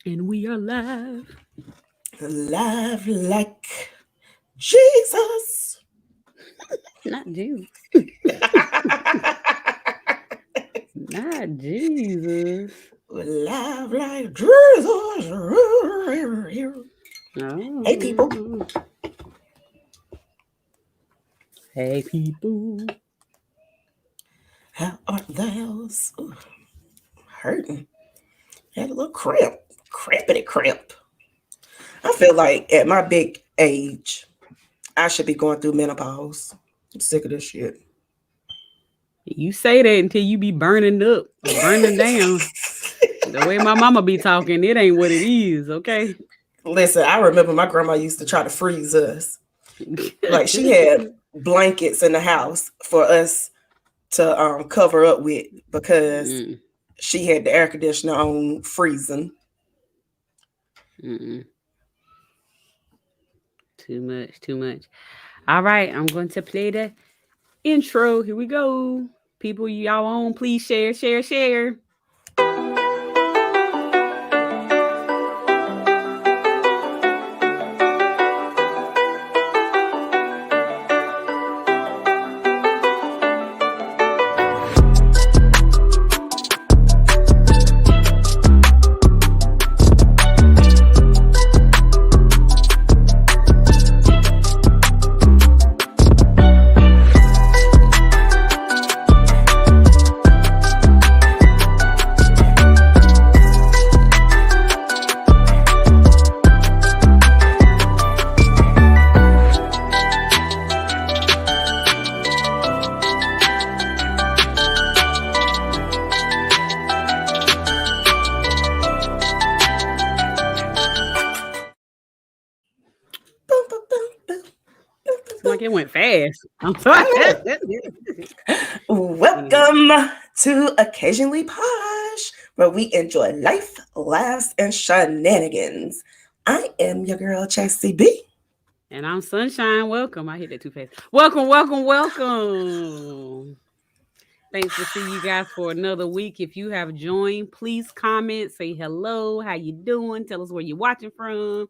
And we are live. Live like Jesus. Not Jesus. Not Jesus. Live like Jesus. Hey, people. Oh. Hey, people. How art thou? Ooh, hurting. Had a little cramp. Crampity cramp. I feel like at my big age, I should be going through menopause. I'm sick of this shit. You say that until you be burning up or burning down. The way my mama be talking, it ain't what it is, okay? Listen, I remember my grandma used to try to freeze us. Like she had blankets in the house for us to cover up with because Mm-mm. she had the air conditioner on freezing. Mm-mm. Too much, too much. All right, I'm going to play the intro. Here we go. People, y'all on, please share, share, share. Boom, boom, boom, boom, boom, boom, Like it went fast. I'm boom. sorry. I know. Welcome to Occasionally Posh, where we enjoy life, laughs, and shenanigans. I am your girl, Chastity B. And I'm Sunshine. Welcome. I hit that too fast. Welcome, welcome, welcome. Thanks to see you guys for another week. If you have joined, please comment, say hello, how you doing, tell us where you're watching from,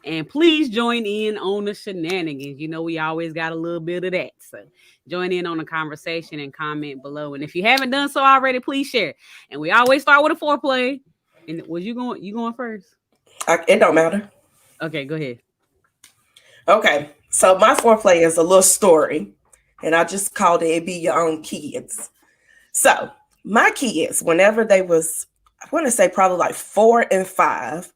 and please join in on the shenanigans. You know we always got a little bit of that, so join in on the conversation and comment below. And if you haven't done so already, please share. And we always start with a foreplay. And was you going? You going first? It don't matter. Okay, go ahead. Okay, so my foreplay is a little story, and I just called it "Be Your Own Kids." So my kids, whenever they was, I want to say probably like 4 and 5,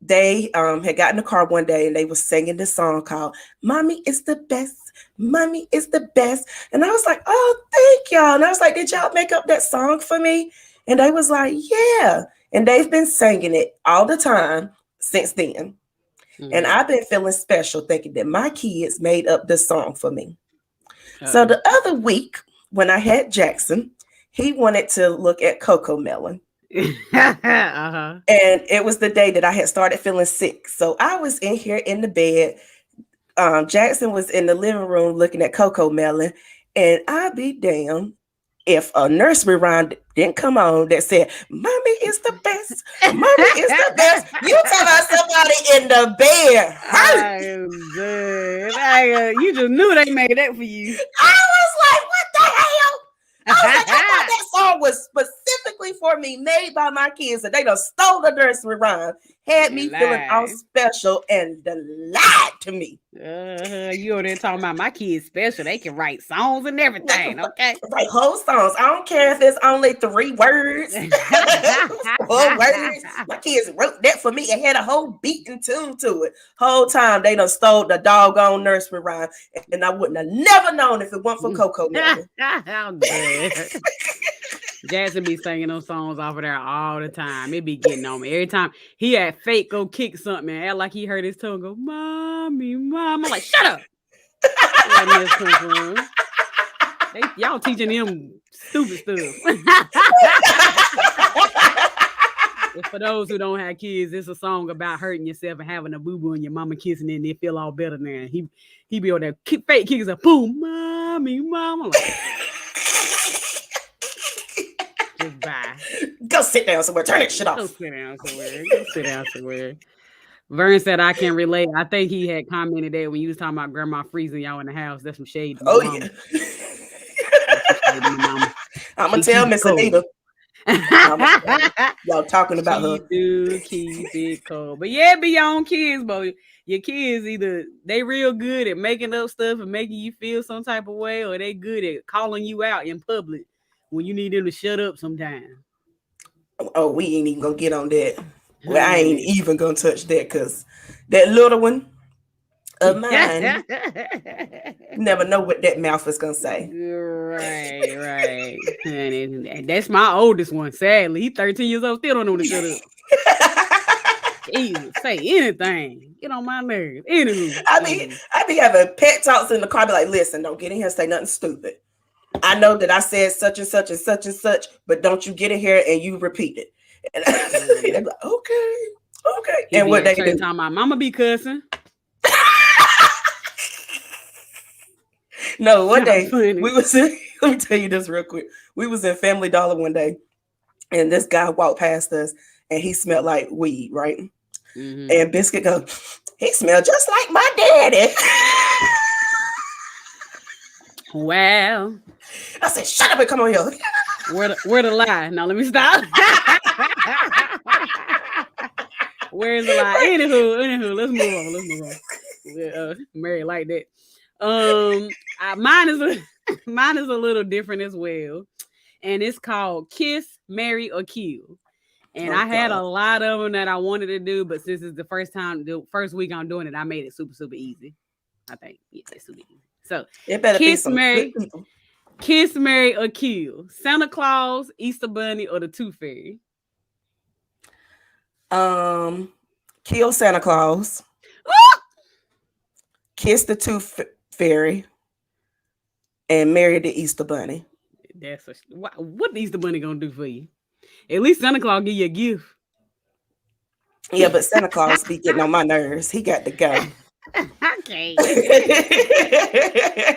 they had gotten in the car one day and they was singing this song called "Mommy is the best." Mommy is the best. And I was like, oh, thank y'all. And I was like, did y'all make up that song for me? And they was like, yeah. And they've been singing it all the time since then. And Mm-hmm. I've been feeling special thinking that my kids made up this song for me. So Uh-oh. the other week, when I had Jackson, he wanted to look at Coco Melon. Uh-huh. And it was the day that I had started feeling sick. So I was in here in the bed. Jackson was in the living room looking at Coco Melon. And I'd be damned if a nursery rhyme didn't come on that said, Mommy is the best. Mommy is the best. You talk about somebody in the bed hurt. I am dead. You just knew they made that for you. I was like, what the hell? I was like, I thought that song was specifically for me, made by my kids, and they done stole the nursery rhyme, had me And feeling all lied. special, and lied to me. You over there talking about my kids special. They can write songs and everything, okay? Like whole songs. I don't care if it's only 3 words, 4 words. My kids wrote that for me and had a whole beat and tune to it. Whole time they done stole the doggone nursery rhyme, and I wouldn't have never known if it weren't for Coco Melon. I'm dead. Jackson be singing those songs off of there all the time. It be getting on me. Every time he had fake go kick something and act like he heard his tongue go, Mommy, Mom. I'm like, shut up. Where that mess come from? Y'all teaching him stupid stuff. And for those who don't have kids, it's a song about hurting yourself and having a boo-boo and your mama kissing it and they feel all better now. He be on there fake kicks a boom, Mommy, Mama. Like, just bye. Go sit down somewhere. Turn that shit Go off. sit down somewhere. Go sit down somewhere. Vern said I can relate. I think he had commented that when you was talking about grandma freezing y'all in the house. That's some shade to my Oh mama. yeah. That's some shade to my mama. I'm gonna She tell keep it Miss cold. Anita. Y'all talking about her. She do keep it cold. But yeah, be your own kids, but your kids either they real good at making up stuff and making you feel some type of way, or they good at calling you out in public when you need them to shut up sometime. Oh, we ain't even gonna get on that. Well, I ain't even gonna touch that because that little one of mine never know what that mouth is gonna say. Right. And that's my oldest one. Sadly, he's 13 years old, still don't know to shut up. Jesus, say anything. Get on my nerves. Anywho, I be having pet talks in the car. Be like, listen, don't get in here and say nothing stupid. I know that I said such and such and such and such, but don't you get in here and you repeat it. And they're like, okay. He and what they do? Talking about mama be cussing. No, one day Funny. we was in, let me tell you this real quick. We was in Family Dollar one day, and this guy walked past us, and he smelled like weed, right? Mm-hmm. And Biscuit goes, he smelled just like my daddy. Well, I said, shut up and come on here. Where the lie? Now let me stop. Where's the lie? Anywho, let's move on. Mary like that. Mine is a little different as well, and it's called Kiss, Marry, or Kill. And I had a lot of them that I wanted to do, but since it's the first week I'm doing it, I made it super, super easy. I think it's super easy. So it better Kiss, be Kiss, Marry, or Kill. Santa Claus, Easter Bunny, or the Tooth Fairy. Kill Santa Claus. Kiss the Tooth Fairy. And marry the Easter Bunny. What the Easter Bunny gonna do for you? At least Santa Claus give you a gift. Yeah, but Santa Claus be getting on my nerves. He got to go. Okay.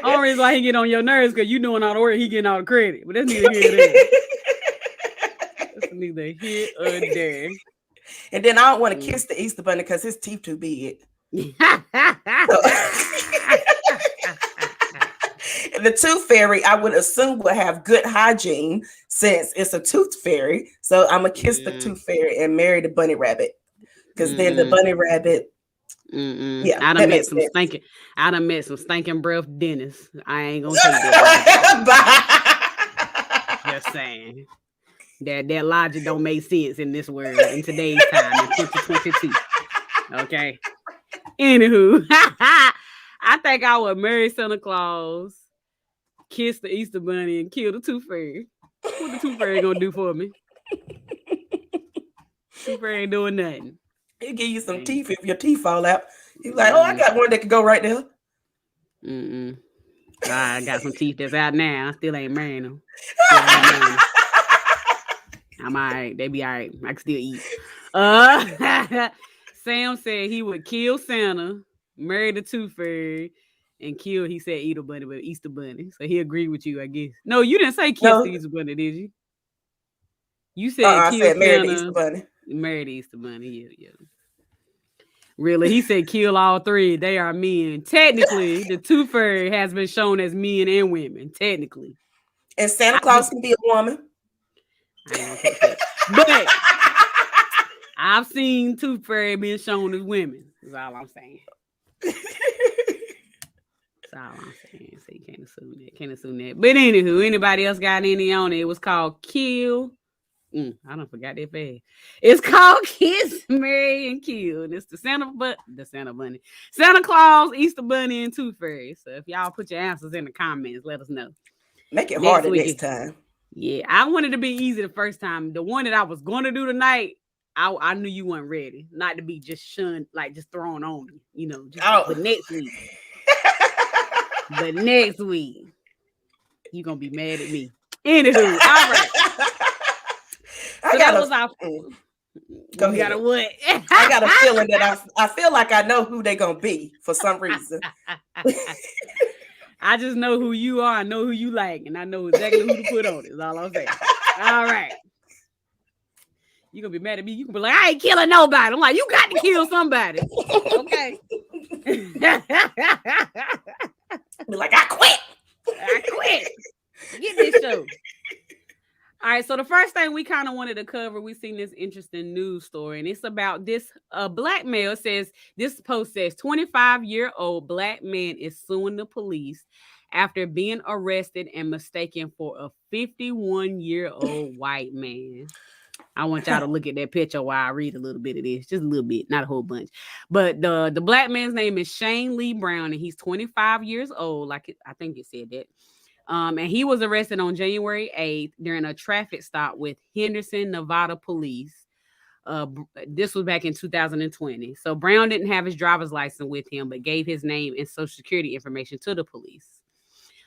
Only reason why he get on your nerves because you doing all the work, he getting all the credit. But that's neither here nor there. That's neither here or there. And then I don't want to kiss the Easter Bunny because his teeth too big. The Tooth Fairy, I would assume, will have good hygiene since it's a Tooth Fairy. So I'm going to kiss the Tooth Fairy and marry the Bunny Rabbit. Because then the Bunny Rabbit, yeah, I done met some stinking breath dentists. I ain't going to take that. Just saying. That logic don't make sense in this world in today's time in 2022. Okay. Anywho, I think I would marry Santa Claus, kiss the Easter Bunny, and kill the Tooth Fairy. What the Tooth Fairy gonna do for me? Tooth Fairy ain't doing nothing. He'll give you some teeth if your teeth fall out. He's like, I got one that could go right there. I got some teeth that's out now. I still ain't marrying them. I'm all right. They be all right. I can still eat. Sam said he would kill Santa, marry the Tooth Fairy, and kill, he said Easter Bunny, but Easter Bunny. So he agreed with you, I guess. No, you didn't say kill the Easter Bunny, did you? You said I said marry the Easter Bunny. Marry the Easter Bunny, yeah. Really, he said kill all three. They are men. Technically, the Tooth Fairy has been shown as men and women. Technically, and Santa Claus can be a woman. I ain't gonna take that. But I've seen Tooth Fairy being shown as women. That's all I'm saying. That's all I'm saying. So you can't assume that. But anywho, anybody else got any on it? It was called Kill. I don't forgot that fast. It's called Kiss, Marry, and Kill. And it's the Santa Bunny, Santa Claus, Easter Bunny, and Tooth Fairy. So if y'all put your answers in the comments, let us know. Make it harder next time. Yeah, I wanted to be easy the first time. The one that I was going to do tonight, I knew you weren't ready. Not to be just shunned, like just thrown on you, But next week. You're going to be mad at me. Anywho, all right. I got a what? I got a feeling that I feel like I know who they're gonna be for some reason. I just know who you are. I know who you like, and I know exactly who to put on it. Is all I'm saying. All right. You gonna be mad at me? You can be like, I ain't killing nobody. I'm like, you got to kill somebody. Okay. Be like, I quit. I quit. Get this show. All right, so the first thing we kind of wanted to cover, we seen this interesting news story, and it's about this black male. Says this post says 25-year-old black man is suing the police after being arrested and mistaken for a 51-year-old white man. I want y'all to look at that picture while I read a little bit of this, just a little bit, not a whole bunch. But the black man's name is Shane Lee Brown, and he's 25 years old. I think it said that. And he was arrested on January 8th during a traffic stop with Henderson, Nevada police. This was back in 2020. So Brown didn't have his driver's license with him, but gave his name and social security information to the police.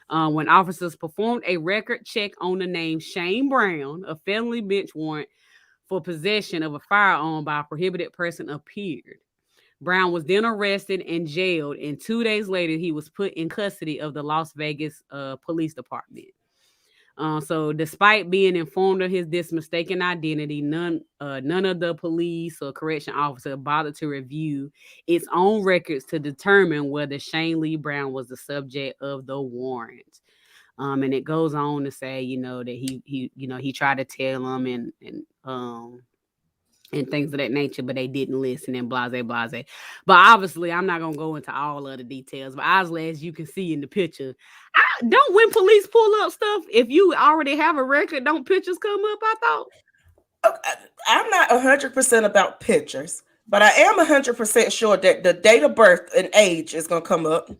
When officers performed a record check on the name Shane Brown, a felony bench warrant for possession of a firearm by a prohibited person appeared. Brown was then arrested and jailed, and 2 days later, he was put in custody of the Las Vegas Police Department. So, despite being informed of his mistaken identity, none of the police or correction officer bothered to review its own records to determine whether Shane Lee Brown was the subject of the warrant. And it goes on to say, that he tried to tell them and things of that nature, but they didn't listen and blase. But obviously, I'm not gonna go into all of the details. But obviously, as you can see in the picture, when police pull up stuff, if you already have a record, don't pictures come up? I thought. I'm not 100% about pictures, but I am 100% sure that the date of birth and age is gonna come up.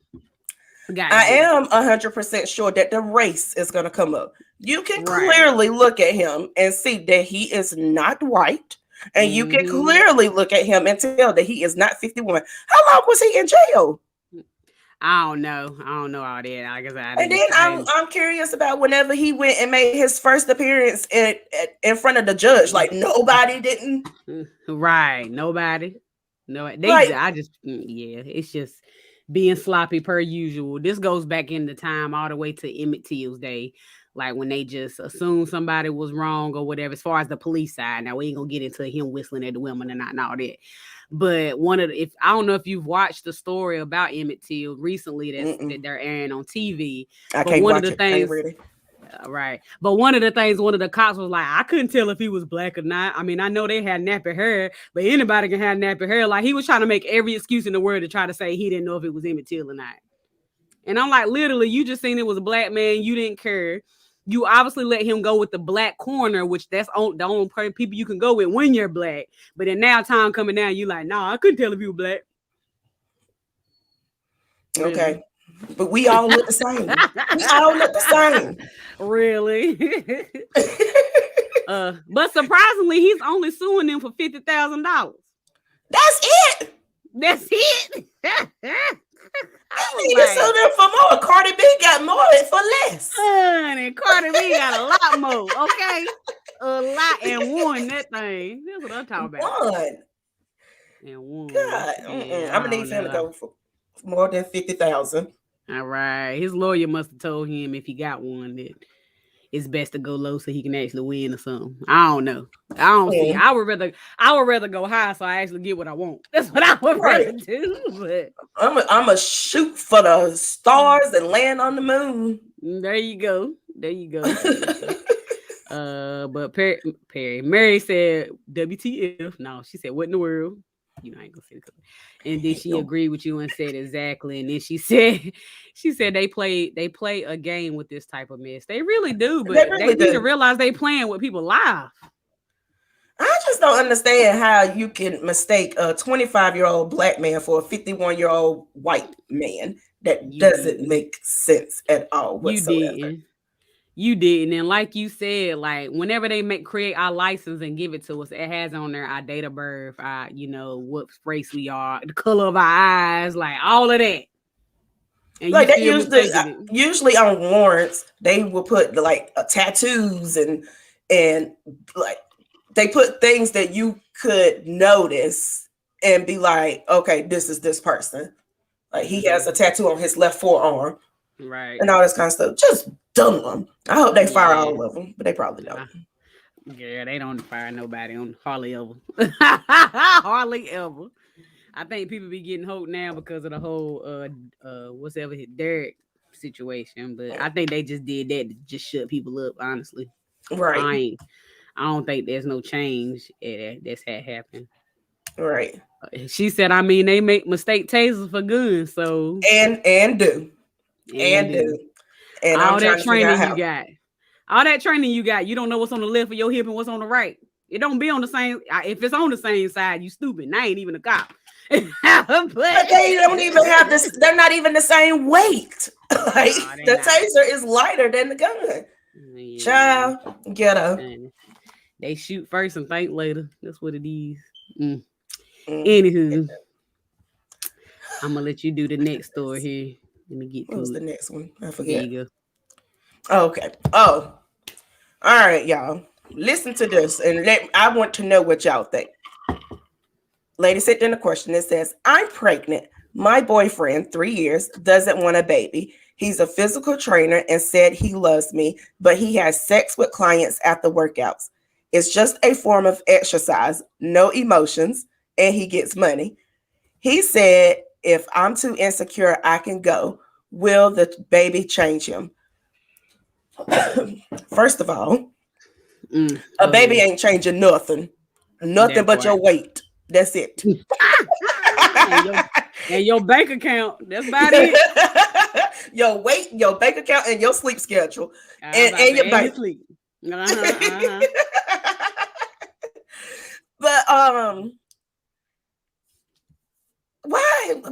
I am 100% sure that the race is gonna come up. You can clearly look at him and see that he is not white. And you can clearly look at him and tell that he is not 51. How long was he in jail? I don't know all that. I guess I'm curious about whenever he went and made his first appearance in front of the judge. Like nobody didn't. Right. Nobody. No. It's just being sloppy per usual. This goes back in the time all the way to Emmett Till's day. Like when they just assumed somebody was wrong or whatever, as far as the police side. Now we ain't gonna get into him whistling at the women and all that. But I don't know if you've watched the story about Emmett Till recently that they're airing on TV. I can't watch it. Things, right. But one of the things, one of the cops was like, I couldn't tell if he was black or not. I mean, I know they had nappy hair, but anybody can have nappy hair. Like he was trying to make every excuse in the world to try to say he didn't know if it was Emmett Till or not. And I'm like, literally, you just seen it was a black man. You didn't care. You obviously let him go with the black corner, which that's the only people you can go with when you're black. But then now time coming down, you like, nah, I couldn't tell if you were black. Okay. But we all look the same. We all look the same. Really? But surprisingly, he's only suing them for $50,000. That's it. That's it. I need to sue them for more. Cardi B got more for less. And Cardi B got a lot more. Okay, a lot and won that thing. That's what I'm talking about. Won. God, I'm gonna need him to go for more than 50,000. All right, his lawyer must have told him if he got one that it's best to go low so he can actually win or something. I don't know. I don't see. I would rather go high so I actually get what I want. That's what I would rather do. But I'm a shoot for the stars and land on the moon. There you go. But Mary said WTF. No, she said what in the world? I ain't gonna say it. And then she agreed with you and said exactly. And then she said they play a game with this type of mess. They really do, but they need to realize they playing with people live. I just don't understand how you can mistake a 25-year-old black man for a 51-year-old white man. That doesn't make sense at all whatsoever. You didn't. And like you said, like whenever they create our license and give it to us, it has on there our date of birth, our, what race we are, the color of our eyes, like all of that. And like they usually on warrants, they will put like tattoos and like they put things that you could notice and be like, okay, this is this person. Like he has a tattoo on his left forearm. Right. And all this kind of stuff. Just dumb them. I hope they fire all of them, but they probably don't. Yeah, they don't fire nobody on hardly ever. Hardly ever. I think people be getting hope now because of the whole whatever his Derek situation. But I think they just did that to just shut people up, honestly. Right, I ain't I don't think there's no change that's had happened. right. She said, I mean, they make mistake tasers for guns, so And do. and And do do. And I'm all that trying to figure out training you how. got. All that training you got, you don't know what's on the left of your hip and what's on the right. It don't be on the same. If it's on the same side, you stupid. And I ain't even a cop. But they don't even have this. They're not even the same weight. Like Nah, they the not. taser is lighter than the gun. Yeah. Child, get up. And they shoot first and think later. That's what it is. Mm. Anywho, I'm gonna let you do the next story here. Let me get What was to the it. next one? I There forget. you go. Okay. Oh, all right, y'all. Listen to this, and I want to know what y'all think. Lady sent in a question that says, I'm pregnant. My boyfriend, 3 years, doesn't want a baby. He's a physical trainer and said he loves me, but he has sex with clients after workouts. It's just a form of exercise, no emotions, and he gets money. He said, if I'm too insecure, I can go. Will the baby change him? First of all, a Go baby ahead. ain't changing nothing. Nothing That but your part. weight. That's it. and your bank account. That's about it. Your weight, your bank account, and your sleep schedule, I was about to and say, your and you bank. sleep. Uh-huh. But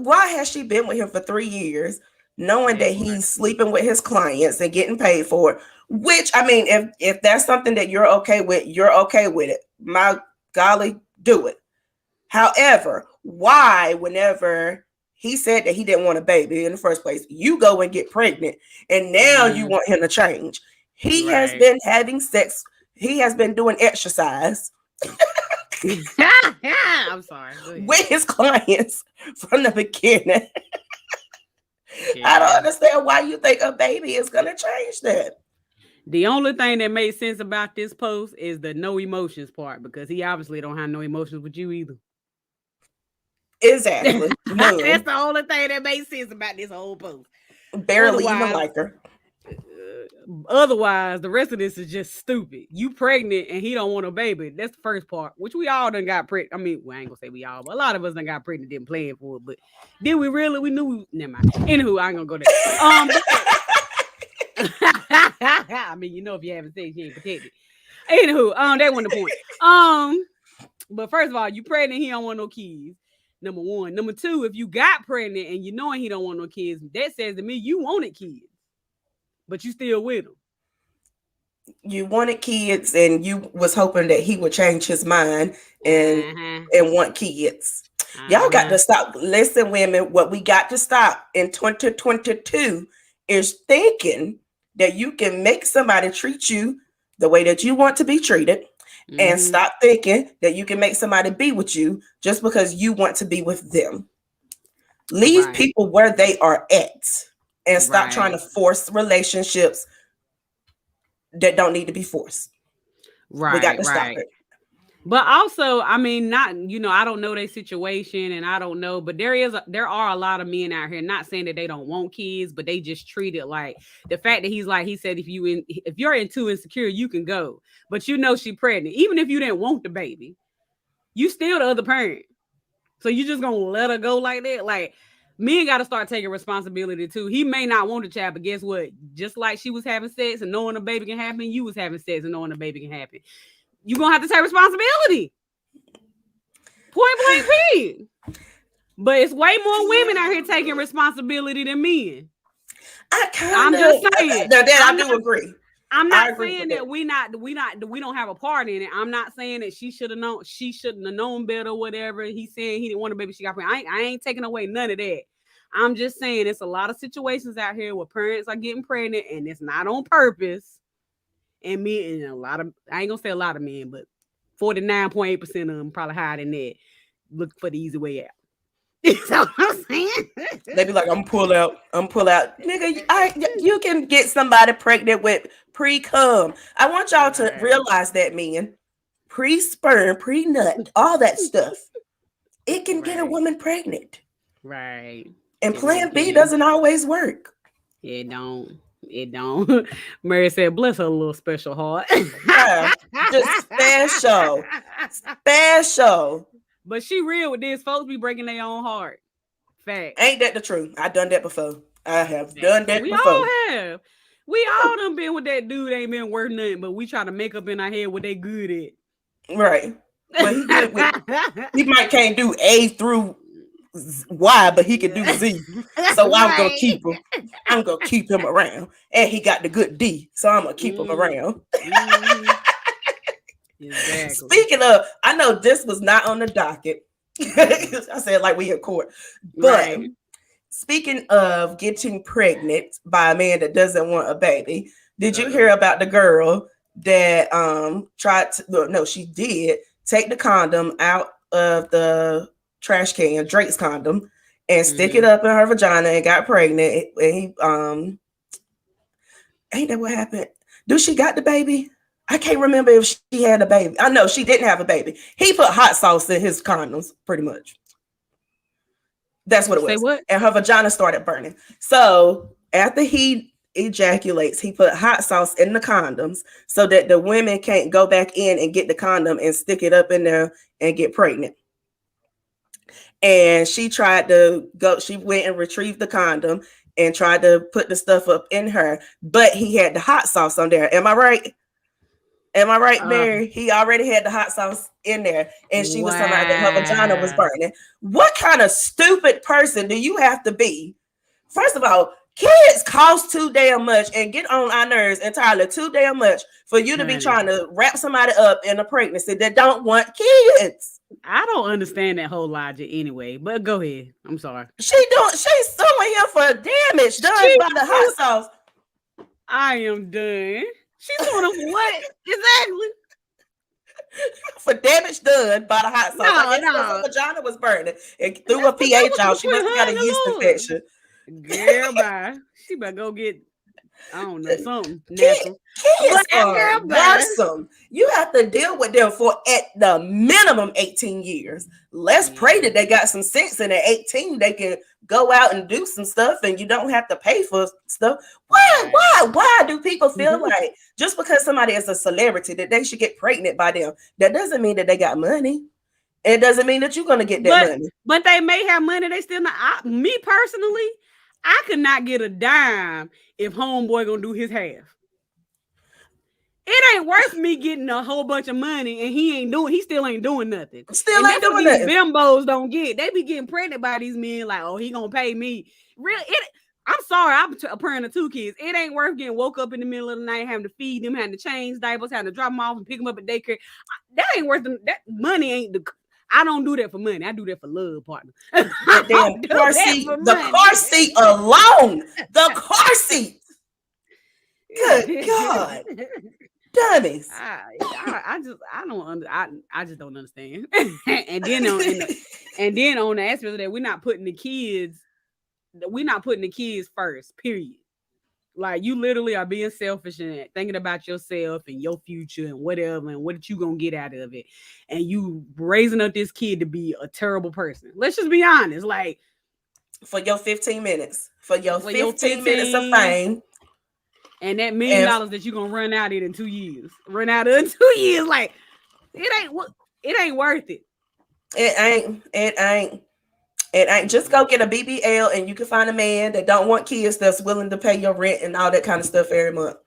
why has she been with him for 3 years, knowing that That part. he's sleeping with his clients and getting paid for it? Which I mean, if that's something that you're okay with, you're okay with it. My golly, do it. However, why, whenever he said that he didn't want a baby in the first place, you go and get pregnant, and now you want him to change? He has Right. been having sex. He has been doing exercise I'm sorry. Go ahead. with his clients from the beginning. I don't Yeah. understand why you think a baby is going to change that. The only thing that made sense about this post is the no emotions part because he obviously don't have no emotions with you either. Exactly. That's None. the only thing that makes sense about this whole post. Barely even Otherwise, like her. otherwise, the rest of this is just stupid. You pregnant and he don't want a baby. That's the first part, which we all done got pregnant. I mean, well, I ain't gonna say we all, but a lot of us done got pregnant, didn't plan for it. But did we really? We knew. Never mind. Anywho, I ain't gonna go there. I mean, if you haven't sex, you ain't protected. Anywho, that wasn't the point. But first of all, you pregnant, he don't want no kids. Number one. Number two, if you got pregnant and you knowing he don't want no kids, that says to me you wanted kids, but you still with him. You wanted kids, and you was hoping that he would change his mind and want kids. Y'all got to stop. Listen, women, what we got to stop in 2022 is thinking that you can make somebody treat you the way that you want to be treated, and stop thinking that you can make somebody be with you just because you want to be with them. Leave people where they are at and stop trying to force relationships that don't need to be forced. We got to stop it. But also, I mean, not I don't know their situation, and I don't know, but there are a lot of men out here. Not saying that they don't want kids, but they just treat it like the fact that he said if you're too insecure, you can go, but she pregnant, even if you didn't want the baby, you still the other parent, so you just gonna let her go like that? Like, men got to start taking responsibility too. He may not want a child, but guess what? Just like she was having sex and knowing a baby can happen, you was having sex and knowing a baby can happen. You're going to have to take responsibility. Point blank period. But it's way more women out here taking responsibility than men. I'm just saying. I do agree. I'm not saying that we don't have a part in it. I'm not saying that she shouldn't have known better or whatever. He's saying he didn't want a baby, she got pregnant. I ain't taking away none of that. I'm just saying it's a lot of situations out here where parents are getting pregnant and it's not on purpose. And men, and I ain't gonna say a lot of men, but 49.8% of them, probably higher than that, look for the easy way out. So I'm saying. They be like, I'm pull out. Nigga, you can get somebody pregnant with pre-cum. I want y'all to realize that, men. Pre-sperm, pre-nut, all that stuff. It can get a woman pregnant. Right. And plan B doesn't always work. It don't. Mary said, bless her little special heart. Yeah, just special. But she real with this. Folks be breaking their own heart. Fact. Ain't that the truth? I done that before. I have done that before. We all have. We all done been with that dude ain't been worth nothing, but we try to make up in our head what they good at. Right. But he good with, he might can't do A through Y, but he can do Z. So I'm gonna keep him. I'm gonna keep him around. And he got the good D, so I'm gonna keep him around. Exactly. Speaking of, I know this was not on the docket. I said like we in court. But speaking of getting pregnant by a man that doesn't want a baby, did you hear about the girl that tried to she did take the condom out of the trash can, Drake's condom, and stick it up in her vagina and got pregnant. And he ain't that what happened? Do she got the baby? I can't remember if she had a baby. I know she didn't have a baby. He put hot sauce in his condoms, pretty much. That's what it was. Say what? And her vagina started burning. So after he ejaculates, he put hot sauce in the condoms so that the women can't go back in and get the condom and stick it up in there and get pregnant. And she tried to go, she went and retrieved the condom and tried to put the stuff up in her, but he had the hot sauce on there. Am I right? Am I right, Mary? He already had the hot sauce in there, and she was talking about that her vagina was burning. What kind of stupid person do you have to be? First of all, kids cost too damn much and get on our nerves entirely too damn much for you to be trying to wrap somebody up in a pregnancy that don't want kids. I don't understand that whole logic anyway, but go ahead. I'm sorry. She's suing him for damage done by the hot sauce. I am done. She's doing for what? Exactly. For damage done by the hot sauce. Her vagina was burning and threw her pH out. She must have got a yeast infection. Girl, bye. She better go get, I don't know, something natural. Kids are worrisome. You have to deal with them for at the minimum 18 years. Let's pray that they got some sense and at 18 they can go out and do some stuff and you don't have to pay for stuff. Why do people feel like just because somebody is a celebrity that they should get pregnant by them? That doesn't mean that they got money. It doesn't mean that you're going to get that money. But they may have money. They still not. Me personally, I could not get a dime if homeboy gonna do his half. It ain't worth me getting a whole bunch of money and he still ain't doing nothing. Still ain't doing nothing. Bimbos don't get. They be getting pregnant by these men like, oh, he gonna pay me. Really? I'm sorry, I'm a parent of 2 kids. It ain't worth getting woke up in the middle of the night, having to feed them, having to change diapers, having to drop them off and pick them up at daycare. That ain't worth them. That money ain't the. I don't do that for money. I do that for love, partner. The damn car seat. The car seat alone. The car seat. Good God. Dummies. I just don't understand. and then on the aspect of that, we're not putting the kids first, period. Like you literally are being selfish and thinking about yourself and your future and whatever and what you gonna get out of it. And you raising up this kid to be a terrible person. Let's just be honest. Like for your 15 minutes. For your 15 minutes of fame. And that $1 million that you're gonna run out of it in 2 years. Run out of it in 2 years. Like it ain't worth it. It ain't. Just go get a BBL and you can find a man that don't want kids that's willing to pay your rent and all that kind of stuff every month.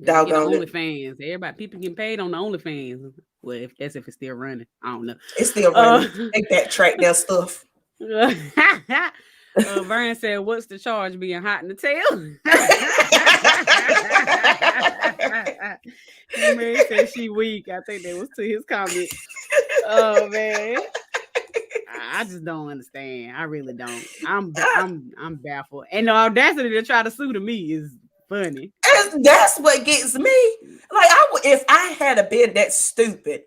Doggone it. OnlyFans. People getting paid on the OnlyFans. Well, if it's still running. I don't know. It's still running. They backtrack their stuff. Vern said, what's the charge being hot in the tail? Mary said she weak. I think that was to his comment. Oh man. I just don't understand. I really don't. I'm baffled. And the audacity to try to sue to me is funny. That's what gets me. Like if I had been that stupid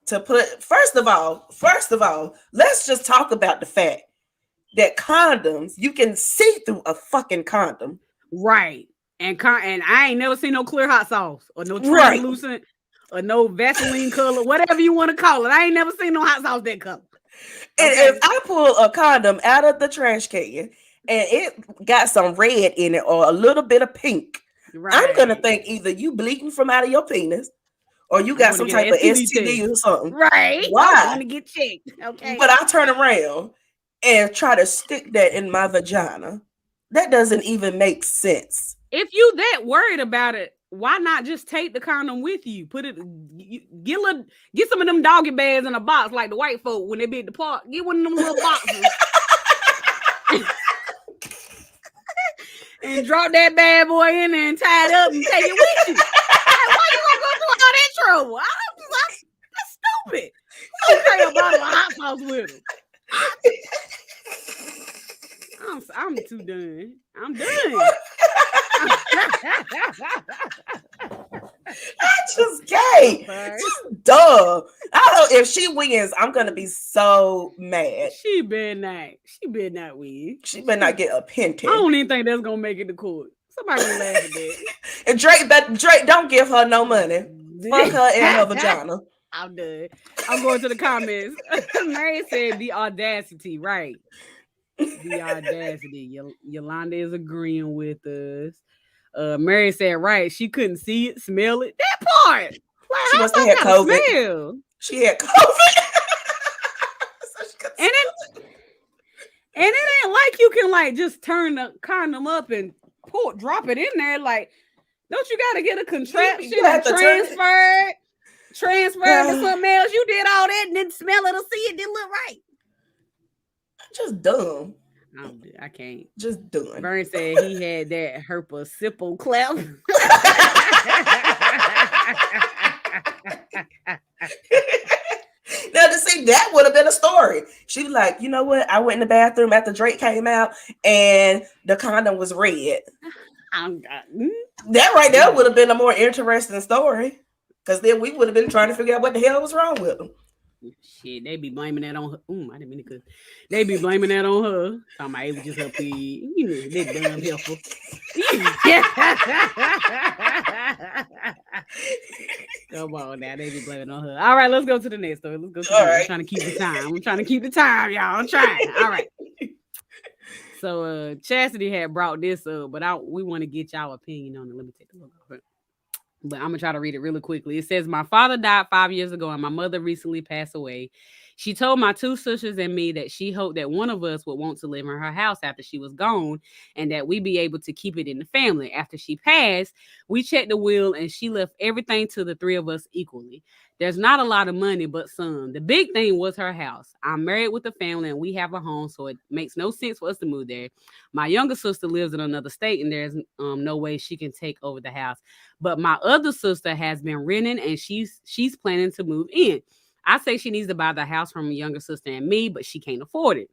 to put first of all, let's just talk about the fact that condoms, you can see through a fucking condom. Right. And I ain't never seen no clear hot sauce or no Right. translucent or no Vaseline color, whatever you want to call it. I ain't never seen no hot sauce that color. And Okay. if I pull a condom out of the trash can and it got some red in it or a little bit of pink, Right. I'm gonna think either you bleeding from out of your penis or you got some get type an of STD STD test. or something. Right. Why? I want to get checked. Okay. But I turn around and try to stick that in my vagina. That doesn't even make sense. If you that worried about it, why not just take the condom with you? Put it, get some of them doggy bags in a box like the white folk when they be at the park. Get one of them little boxes and drop that bad boy in there and tie it up and take it with you. Like, why you gonna go through all that trouble? That's stupid. You carry a bottle of hot sauce with him. I'm too done. I'm done. I just can't. Just duh. I don't. If she wins, I'm gonna be so mad. She better not win. She better not get a penty. I don't even think that's gonna make it to court. Somebody gonna laugh at that. And Drake, don't give her no money. Fuck her in her vagina. I'm done. I'm going to the comments. Mary said the audacity, right? The audacity. Yolanda is agreeing with us. Mary said, right, she couldn't see it, smell it. That part. Like, she must have had COVID. Smell? She had COVID. So and it ain't like you can like just turn the condom up and drop it in there. Like, don't you gotta get a contraption and transfer to something else? You did all that and didn't smell it or see it, didn't look right. Just dumb. I can't. Just done. Vern said he had that herpa sipple clap. Now to see that would have been a story. She was like, you know what? I went in the bathroom after Drake came out and the condom was red. That right there would have been a more interesting story. Because then we would have been trying to figure out what the hell was wrong with them. Shit, they be blaming that on her. I didn't mean to cook. They be blaming that on her. Talking about it was just her pee. You know, they damn helpful. Come on now, they be blaming on her. All right, let's go to the next story. Let's go to I'm trying to keep the time. I'm trying to keep the time, y'all. I'm trying. All right. So Chastity had brought this up, but we want to get y'all opinion on it. Let me take a look at it. But I'm going to try to read it really quickly. It says, my father died 5 years ago and my mother recently passed away. She told my two sisters and me that she hoped that one of us would want to live in her house after she was gone and that we'd be able to keep it in the family. After she passed, we checked the will and she left everything to the three of us equally. There's not a lot of money, but some. The big thing was her house. I'm married with a family and we have a home, so it makes no sense for us to move there. My younger sister lives in another state and there's no way she can take over the house. But my other sister has been renting and she's planning to move in. I say she needs to buy the house from a younger sister and me, but she can't afford it.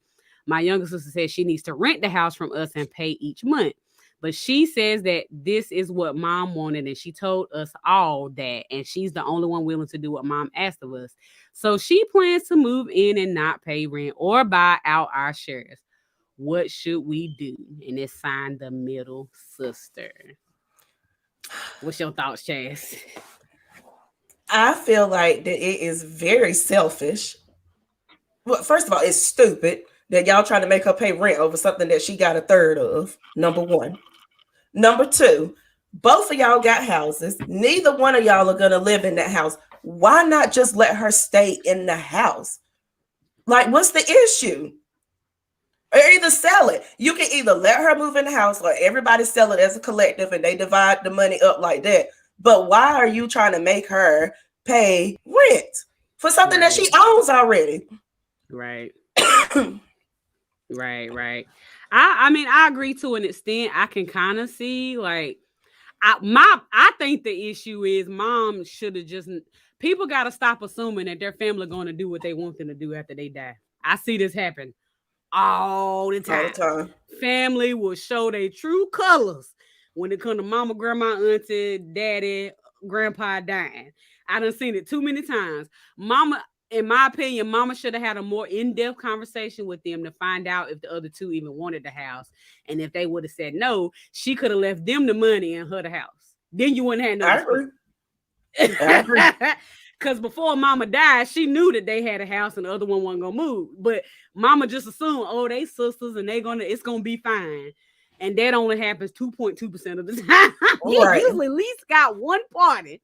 My younger sister says she needs to rent the house from us and pay each month. But she says that this is what mom wanted and she told us all that. And she's the only one willing to do what mom asked of us. So she plans to move in and not pay rent or buy out our shares. What should we do? And it's signed the middle sister. What's your thoughts, Chaz? I feel like that it is very selfish. Well, first of all, it's stupid that y'all trying to make her pay rent over something that she got a third of. Number one. Number two, both of y'all got houses. Neither one of y'all are going to live in that house. Why not just let her stay in the house? Like, what's the issue? Or either sell it. You can either let her move in the house or everybody sell it as a collective and they divide the money up like that. But why are you trying to make her pay rent for something that she owns already? Right. Right. I mean, I agree to an extent. I can kind of see like I think the issue is mom should have just people got to stop assuming that their family going to do what they want them to do after they die. I see this happen all the time. Family will show their true colors when it comes to mama, grandma, auntie, daddy, grandpa dying. I done seen it too many times. Mama, in my opinion, Mama should have had a more in-depth conversation with them to find out if the other two even wanted the house. And if they would have said no, she could have left them the money and her the house. Then you wouldn't have no I agree. Because before Mama died, she knew that they had a house and the other one wasn't gonna move. But Mama just assumed, oh, they sisters and it's gonna be fine. And that only happens 2.2% of the time. You usually at least got one party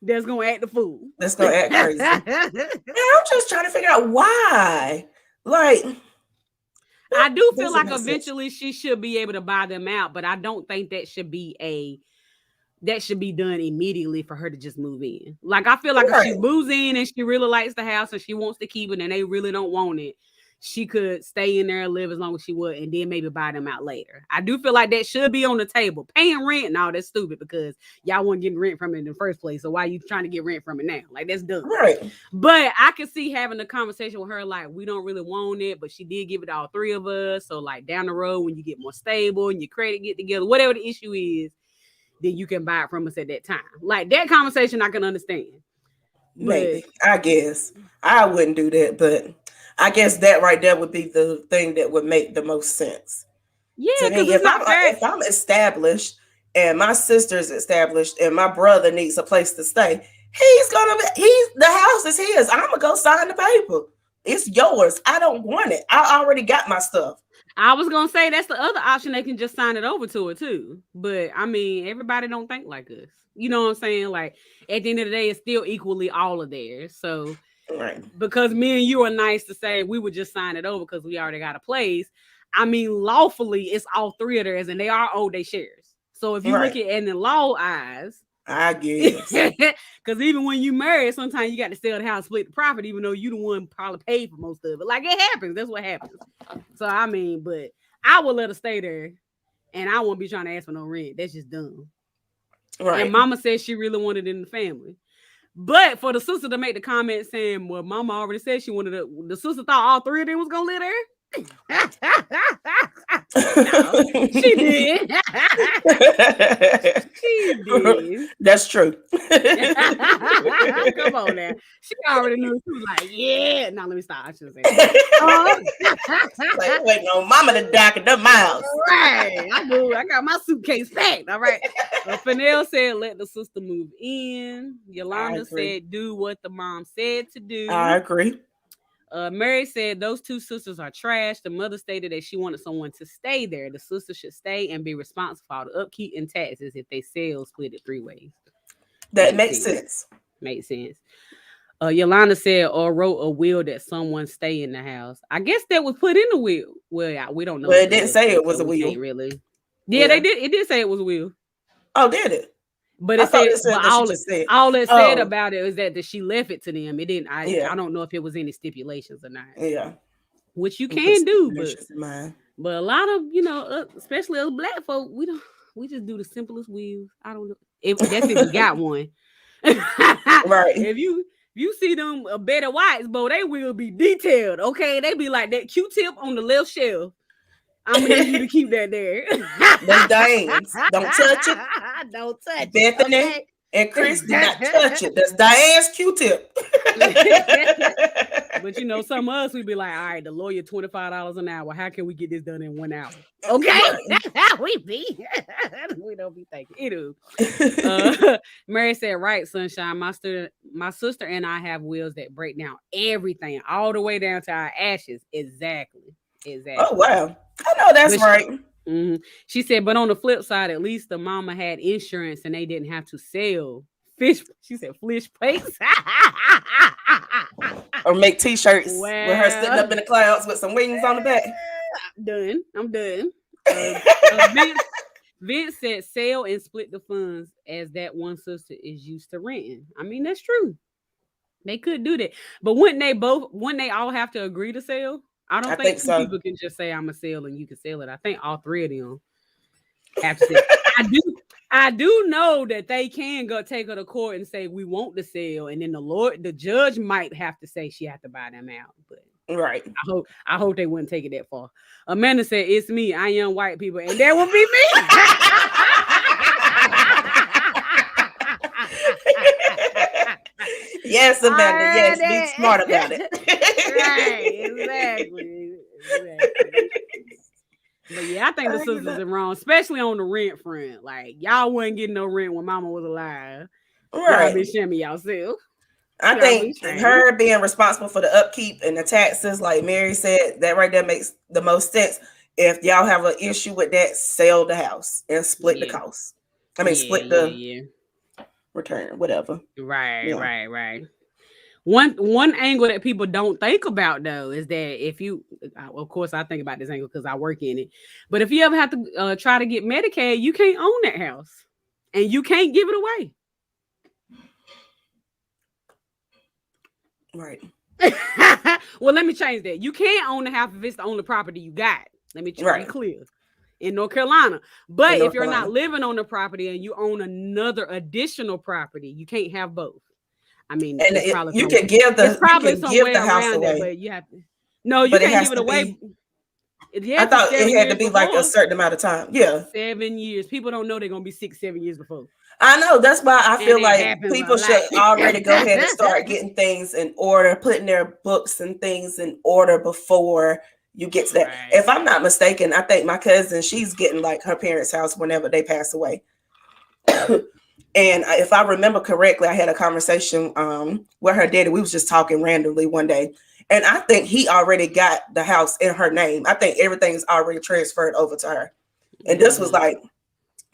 that's gonna act the fool. That's gonna act crazy. Yeah, I'm just trying to figure out why. Like, I do feel like eventually she should be able to buy them out, but I don't think that should be done immediately for her to just move in. Like, I feel like if she moves in and she really likes the house and she wants to keep it and they really don't want it, she could stay in there and live as long as she would and then maybe buy them out later. I do feel like that should be on the table. Paying rent, no, that's stupid because y'all weren't getting rent from it in the first place. So why are you trying to get rent from it now? Like, that's dumb. Right. But I could see having a conversation with her like, we don't really want it, but she did give it all three of us. So like down the road when you get more stable and your credit get together, whatever the issue is, then you can buy it from us at that time. Like, that conversation I can understand. Maybe. I guess. I wouldn't do that, but I guess that right there would be the thing that would make the most sense. Yeah, because if I'm established and my sister's established and my brother needs a place to stay, the house is his. I'm gonna go sign the paper. It's yours. I don't want it. I already got my stuff. I was gonna say that's the other option. They can just sign it over to her too. But I mean, everybody don't think like us. You know what I'm saying? Like, at the end of the day, it's still equally all of theirs. So because me and you are nice to say we would just sign it over because we already got a place. I mean, lawfully, it's all three of theirs, and they are owed their shares. So if you look at it in the law eyes, I guess. Because even when you marry, sometimes you got to sell the house, split the profit, even though you the one probably paid for most of it. Like, it happens. That's what happens. So, I mean, but I would let her stay there, and I won't be trying to ask for no rent. That's just dumb. Right. And Mama said she really wanted it in the family. But for the sister to make the comment saying, well, Mama already said she wanted it, the sister thought all three of them was going to live there. No, she did. She did. That's true. Come on now. She already knew. She was like, yeah. Now let me stop. I should say that. Like, waiting on Mama to dock in the house. Right. I do. I got my suitcase packed. All right. Fennell said, let the sister move in. Yolanda said, do what the mom said to do. I agree. Mary said those two sisters are trash. The mother stated that she wanted someone to stay there. The sister should stay and be responsible for the upkeep and taxes if they sell, split it 3 ways. That makes sense. Makes sense. Yolanda said or wrote a will that someone stay in the house. I guess that was put in the will. Well, we don't know. Well, it didn't say it was a will. Really. Yeah, they did. It did say it was a will. Oh, did it? But it said all it said about it was that she left it to them. It didn't. I don't know if it was any stipulations or not. Yeah, which you can do, but a lot of especially us black folk, we just do the simplest wills. I don't know if you got one. Right. If you see them Betty Whites, but they will be detailed. Okay, they be like that Q-tip on the left shelf. I'm gonna need you to keep that there. Them Diane's. Don't touch it. Don't touch Bethany it. and Chris did not touch it. That's Diane's Q-tip. But some of us, we be like, all right, the lawyer $25 an hour. How can we get this done in 1 hour? Okay, that's how we be. We don't be thinking. Mary said, right, sunshine. My sister and I have wills that break down everything, all the way down to our ashes. Exactly. Oh wow. I know that's right. She said, but on the flip side, at least the mama had insurance and they didn't have to sell fish. She said, fish plates. Or make t-shirts with her sitting up in the clouds with some wings on the back. I'm done. Vince said, sell and split the funds as that one sister is used to renting. I mean, that's true. They could do that. But wouldn't they all have to agree to sell? I don't think two people can just say I'm gonna sell and you can sell it. I think all three of them have to sell. I do know that they can go take her to court and say we want to sell, and then the judge might have to say she has to buy them out. But right, I hope they wouldn't take it that far. Amanda said, "It's me, I am white people, and that would be me." Yes, Amanda. Yes, be smart about it. Right, exactly. But yeah, I think the sisters are wrong, especially on the rent front. Like y'all wasn't getting no rent when Mama was alive. Y'all been shamming yourself. I think her being responsible for the upkeep and the taxes, like Mary said, that right there makes the most sense. If y'all have an issue with that, sell the house and split the cost. I mean, split the return, whatever. Right. One angle that people don't think about though is that if you, of course, I think about this angle because I work in it. But if you ever have to try to get Medicaid, you can't own that house, and you can't give it away. Right. Well, let me change that. You can't own the house if it's the only property you got. Let me be clear. In North Carolina. But if you're not living on the property and you own another additional property, you can't have both. I mean, and you can give the house away, but you have to. No, you can't give it away. I thought it had to be like a certain amount of time. Yeah, 7 years. People don't know they're gonna be 6-7 years before. I know. That's why I feel like people should already go ahead and start getting things in order, putting their books and things in order before you get to that. Right. If I'm not mistaken, I think my cousin, she's getting like her parents' house whenever they pass away. And if I remember correctly, I had a conversation with her daddy. We was just talking randomly one day. And I think he already got the house in her name. I think everything's already transferred over to her. And this was like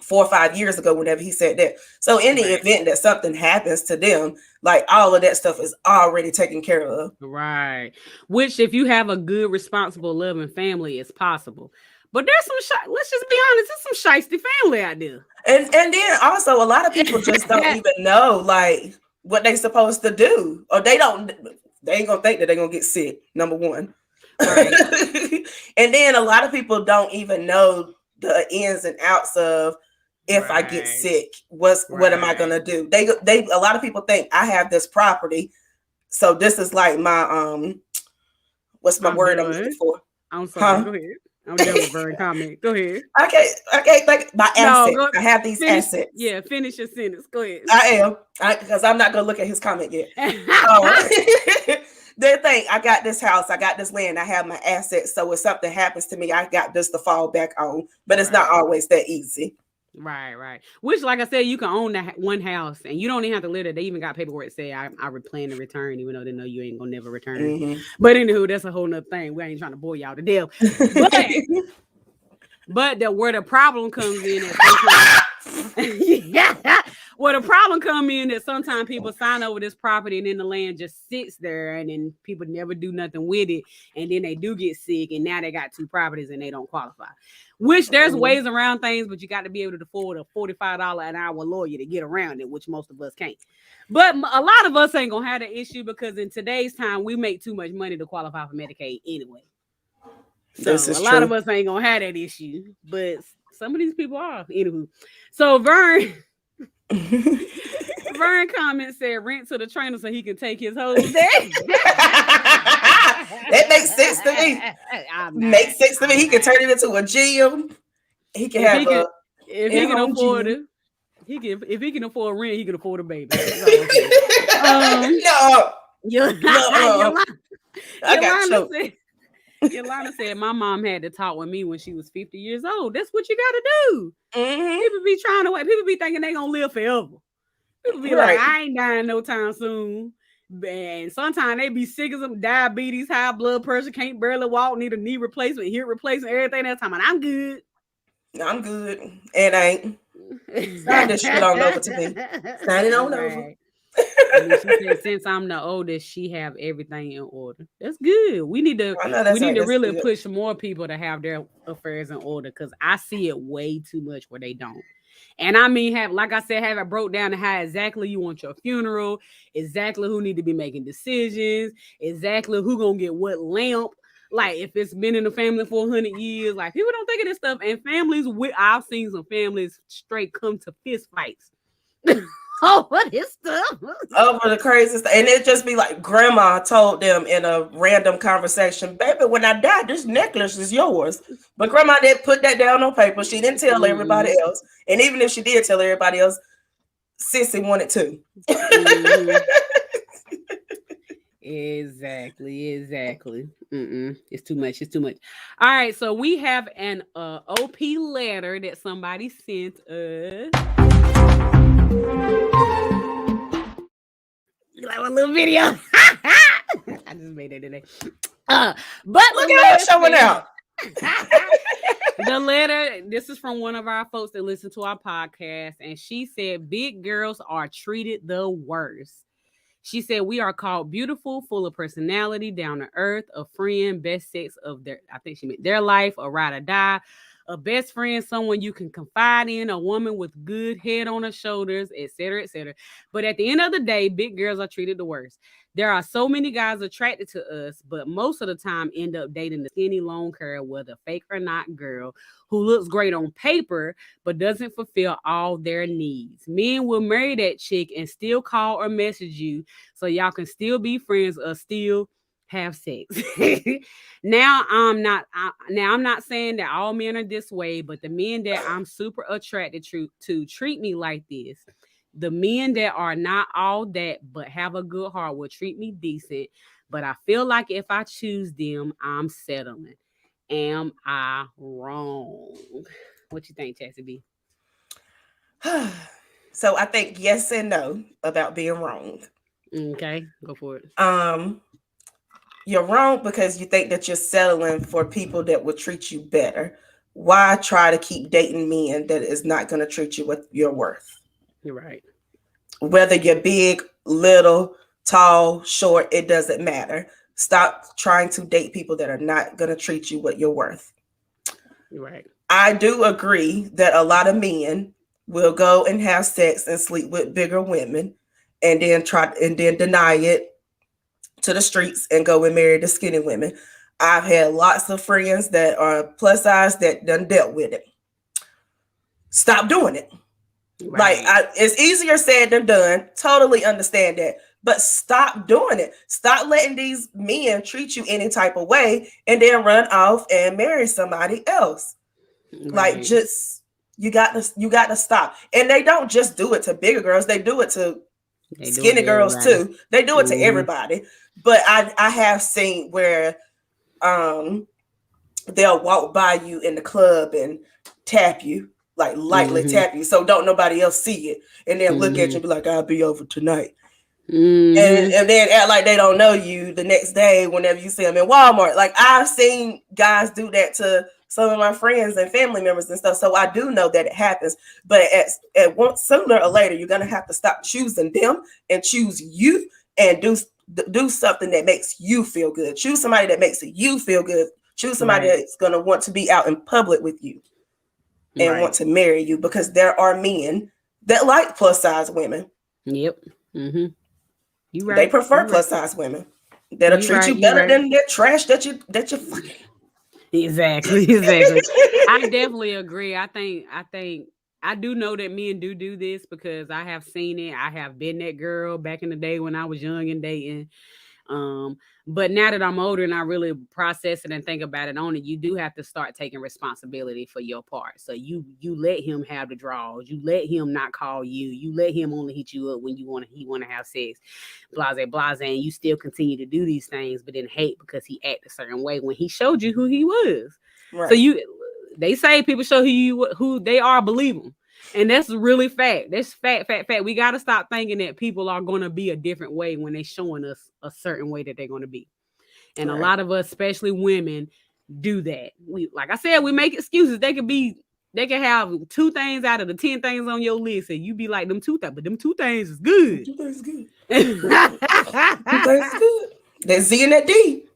4 or 5 years ago, whenever he said that. So in the event that something happens to them, like all of that stuff is already taken care of. Right. Which if you have a good, responsible, loving family, it's possible. But there's some, let's just be honest, there's some shiesty family out there. And then also a lot of people just don't even know like what they supposed to do. Or they ain't gonna think that they're gonna get sick, number one. Right. And then a lot of people don't even know the ins and outs of if I get sick, what am I gonna do? They a lot of people think I have this property, so this is like my what's my word I'm looking for? I'm sorry, go ahead. I'm done with Vern comment. Go ahead. Okay, think my assets. I have these assets. Yeah, finish your sentence. Go ahead. I am, because I'm not gonna look at his comment yet. They think I got this house, I got this land, I have my assets. So if something happens to me, I got this to fall back on. But it's not always that easy. Right. Which, like I said, you can own that one house and you don't even have to live there. They even got paperwork that say I plan to return, even though they know you ain't gonna never return. Mm-hmm. But anywho, that's a whole nother thing. We ain't trying to bore y'all to death. But where the problem comes in where the problem come in that sometimes people sign over this property and then the land just sits there and then people never do nothing with it, and then they do get sick and now they got 2 properties and they don't qualify. Which there's ways around things, but you got to be able to afford a $45 an hour lawyer to get around it, which most of us can't. But a lot of us ain't gonna have that issue because in today's time we make too much money to qualify for Medicaid anyway. So a lot of us ain't gonna have that issue, but some of these people are. Anywho, so Vern comment said rent to the trainer so he can take his whole day. That makes sense to me. Makes sense to me. He can turn it into a gym. He can have if he can afford it. If he can afford rent, he can afford a baby. Yolanda said, my mom had to talk with me when she was 50 years old. That's what you got to do. Mm-hmm. People be trying to wait. People be thinking they going to live forever. People be like, I ain't dying no time soon. And sometimes they be sick as them, diabetes, high blood pressure, can't barely walk, need a knee replacement, hip replacement, everything. That time. I'm good. I'm good. And I ain't. Sign this shit on over to me. Sign it on over. And she said, since I'm the oldest, she have everything in order. That's good. We need to really push more people to have their affairs in order because I see it way too much where they don't. And I mean, have it broke down to how exactly you want your funeral, exactly who need to be making decisions, exactly who gonna get what lamp. Like if it's been in the family for 100 years, like people don't think of this stuff. And families, I've seen some families straight come to fist fights. Over this stuff. Over the crazy stuff. And it just be like grandma told them in a random conversation, baby, when I die, this necklace is yours. But grandma didn't put that down on paper. She didn't tell everybody else. And even if she did tell everybody else, Sissy wanted to. Exactly. It's too much. It's too much. All right, so we have an OP letter that somebody sent us. You like one little video? I just made it today. But Look at her showing out. The letter, this is from one of our folks that listen to our podcast, and she said, big girls are treated the worst. She said, we are called beautiful, full of personality, down to earth, a friend, best sex of their, I think she meant their life, a ride or die, a best friend, someone you can confide in, a woman with good head on her shoulders, etc., etc. But at the end of the day, big girls are treated the worst. There are so many guys attracted to us, but most of the time end up dating the skinny, long hair, whether fake or not girl, who looks great on paper, but doesn't fulfill all their needs. Men will marry that chick and still call or message you so y'all can still be friends or still have sex. Now I'm not saying that all men are this way, but the men that I'm super attracted to treat me like this. The men that are not all that but have a good heart will treat me decent, but I feel like if I choose them, I'm settling. Am I wrong? What you think, Chassie B? So I think yes and no about being wrong. Okay, go for it. You're wrong because you think that you're settling for people that will treat you better. Why try to keep dating men that is not going to treat you with your worth? You're right. Whether you're big, little, tall, short, it doesn't matter. Stop trying to date people that are not going to treat you with your worth. You're right. I do agree that a lot of men will go and have sex and sleep with bigger women and then deny it to the streets and go and marry the skinny women. I've had lots of friends that are plus size that done dealt with it. Stop doing it. Right. It's easier said than done. Totally understand that. But stop doing it. Stop letting these men treat you any type of way and then run off and marry somebody else. Right. Like, just you got to stop. And they don't just do it to bigger girls. They do it to skinny girls too. They do it to everybody. But I have seen where they'll walk by you in the club and tap you. Like lightly tap you, so don't nobody else see it, and then look at you and be like, "I'll be over tonight," and then act like they don't know you the next day whenever you see them in Walmart. Like, I've seen guys do that to some of my friends and family members and stuff, so I do know that it happens. But at once, sooner or later, you're gonna have to stop choosing them and choose you, and do something that makes you feel good. Choose somebody that makes you feel good. Choose somebody that's gonna want to be out in public with you and want to marry you, because there are men that like plus size women. Yep. You right. They prefer plus size women that'll treat you better than that trash that you fucking. Exactly. I definitely agree. I think I do know that men do this because I have seen it. I have been that girl back in the day when I was young and dating. But now that I'm older and I really process it and think about it on it, you do have to start taking responsibility for your part. So you let him have the draws. You let him not call you. You let him only hit you up when he want to have sex. Blase, and you still continue to do these things, but then hate because he acted a certain way when he showed you who he was. Right. So they say people show who they are, believe them. And that's really fact. That's fact. We got to stop thinking that people are going to be a different way when they're showing us a certain way that they're going to be. And a lot of us, especially women, do that. Like I said, we make excuses. They can have 2 things out of the 10 things on your list, and you be like, them 2 things, but them 2 things is good. 2 things is good. 2 things is good. That Z and that D.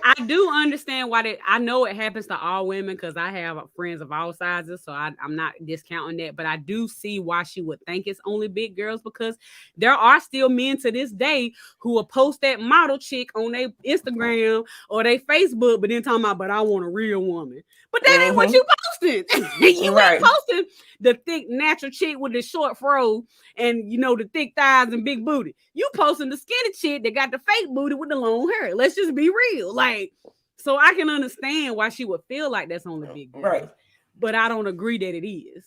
I do understand why I know it happens to all women because I have friends of all sizes, so I'm not discounting that, but I do see why she would think it's only big girls, because there are still men to this day who will post that model chick on their Instagram or their Facebook, but then talking about, but I want a real woman. But that ain't what you posting. You ain't posting the thick natural chick with the short fro and the thick thighs and big booty. You posting the skinny chick that got the fake booty with the long hair. Let's just be real. Like, so I can understand why she would feel like that's only big girls. Right. But I don't agree that it is.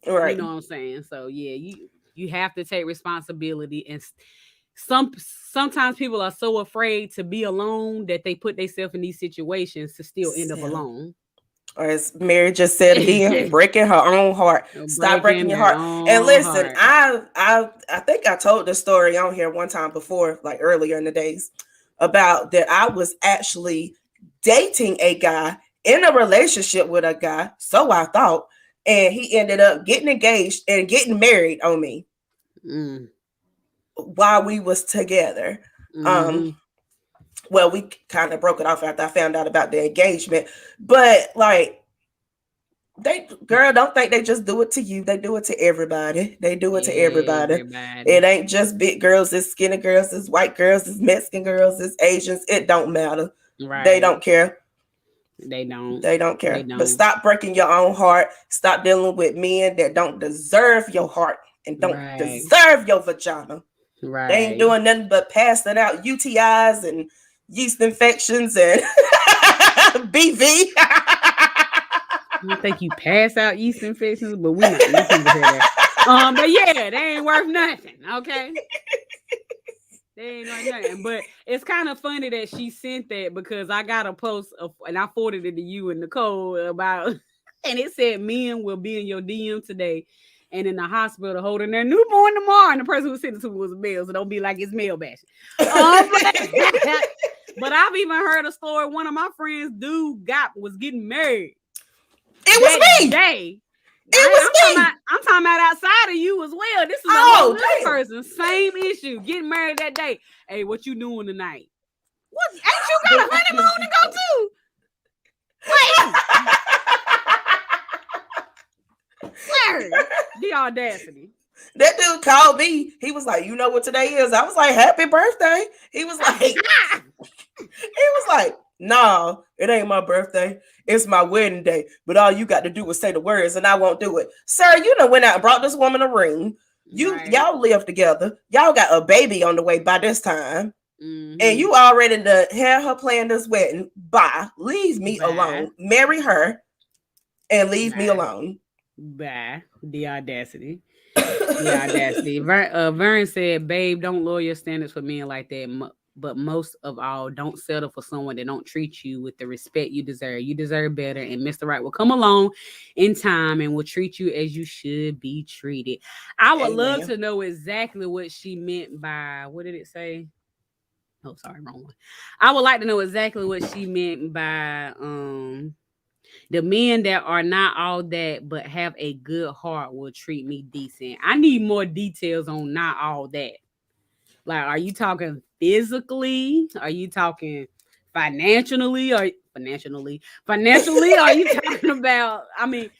Right. You know what I'm saying? So yeah, you have to take responsibility and sometimes people are so afraid to be alone that they put themselves in these situations to still end up alone. Or as Mary just said again, breaking her own heart. Stop breaking your heart. And listen, I think I told the story on here one time before, like earlier in the days, about that I was actually dating a guy, in a relationship with a guy, so I thought, and he ended up getting engaged and getting married on me while we was together. Well, we kind of broke it off after I found out about the engagement, but like, don't think they just do it to you. They do it to everybody. They do it to everybody. It ain't just big girls, it's skinny girls, it's white girls, it's Mexican girls, it's Asians. It don't matter. Right. They don't care. They don't care. They don't. But stop breaking your own heart. Stop dealing with men that don't deserve your heart and don't deserve your vagina. Right. They ain't doing nothing but passing out UTIs and yeast infections and BV. I don't think you pass out yeast infections, but we not looking to that. But yeah, they ain't worth nothing. Okay. They ain't worth nothing. But it's kind of funny that she sent that because I got a post and I forwarded it to you and Nicole about, and it said men will be in your DM today and in the hospital holding their newborn tomorrow. And the person who sent it to me was a male, so don't be like it's male bashing. But I've even heard a story. One of my friends, was getting married. It was me. Day. I'm talking about outside of you as well. This is a whole other person. Same issue. Getting married that day. Hey, what you doing tonight? What? Ain't you got a honeymoon to go to? Wait. The audacity. That dude called me. He was like, "You know what today is?" I was like, "Happy birthday." He was like, "No, it ain't my birthday. It's my wedding day. But all you got to do is say the words, and I won't do it." Sir, you done went out and brought this woman a ring. Y'all live together. Y'all got a baby on the way by this time, and you already had her plan this wedding. Bye. Leave me alone. Marry her, and leave me alone. Bye. The audacity. Vern said, "Babe, don't lower your standards for men like that. But most of all, don't settle for someone that don't treat you with the respect you deserve. You deserve better, and Mr. Right will come along in time and will treat you as you should be treated." I would love to know exactly what she meant by, what did it say? Oh, sorry, wrong one. I would like to know exactly what she meant by the men that are not all that but have a good heart will treat me decent. I need more details on not all that. Like, are you talking physically? Are you talking financially? Are you talking about, I mean,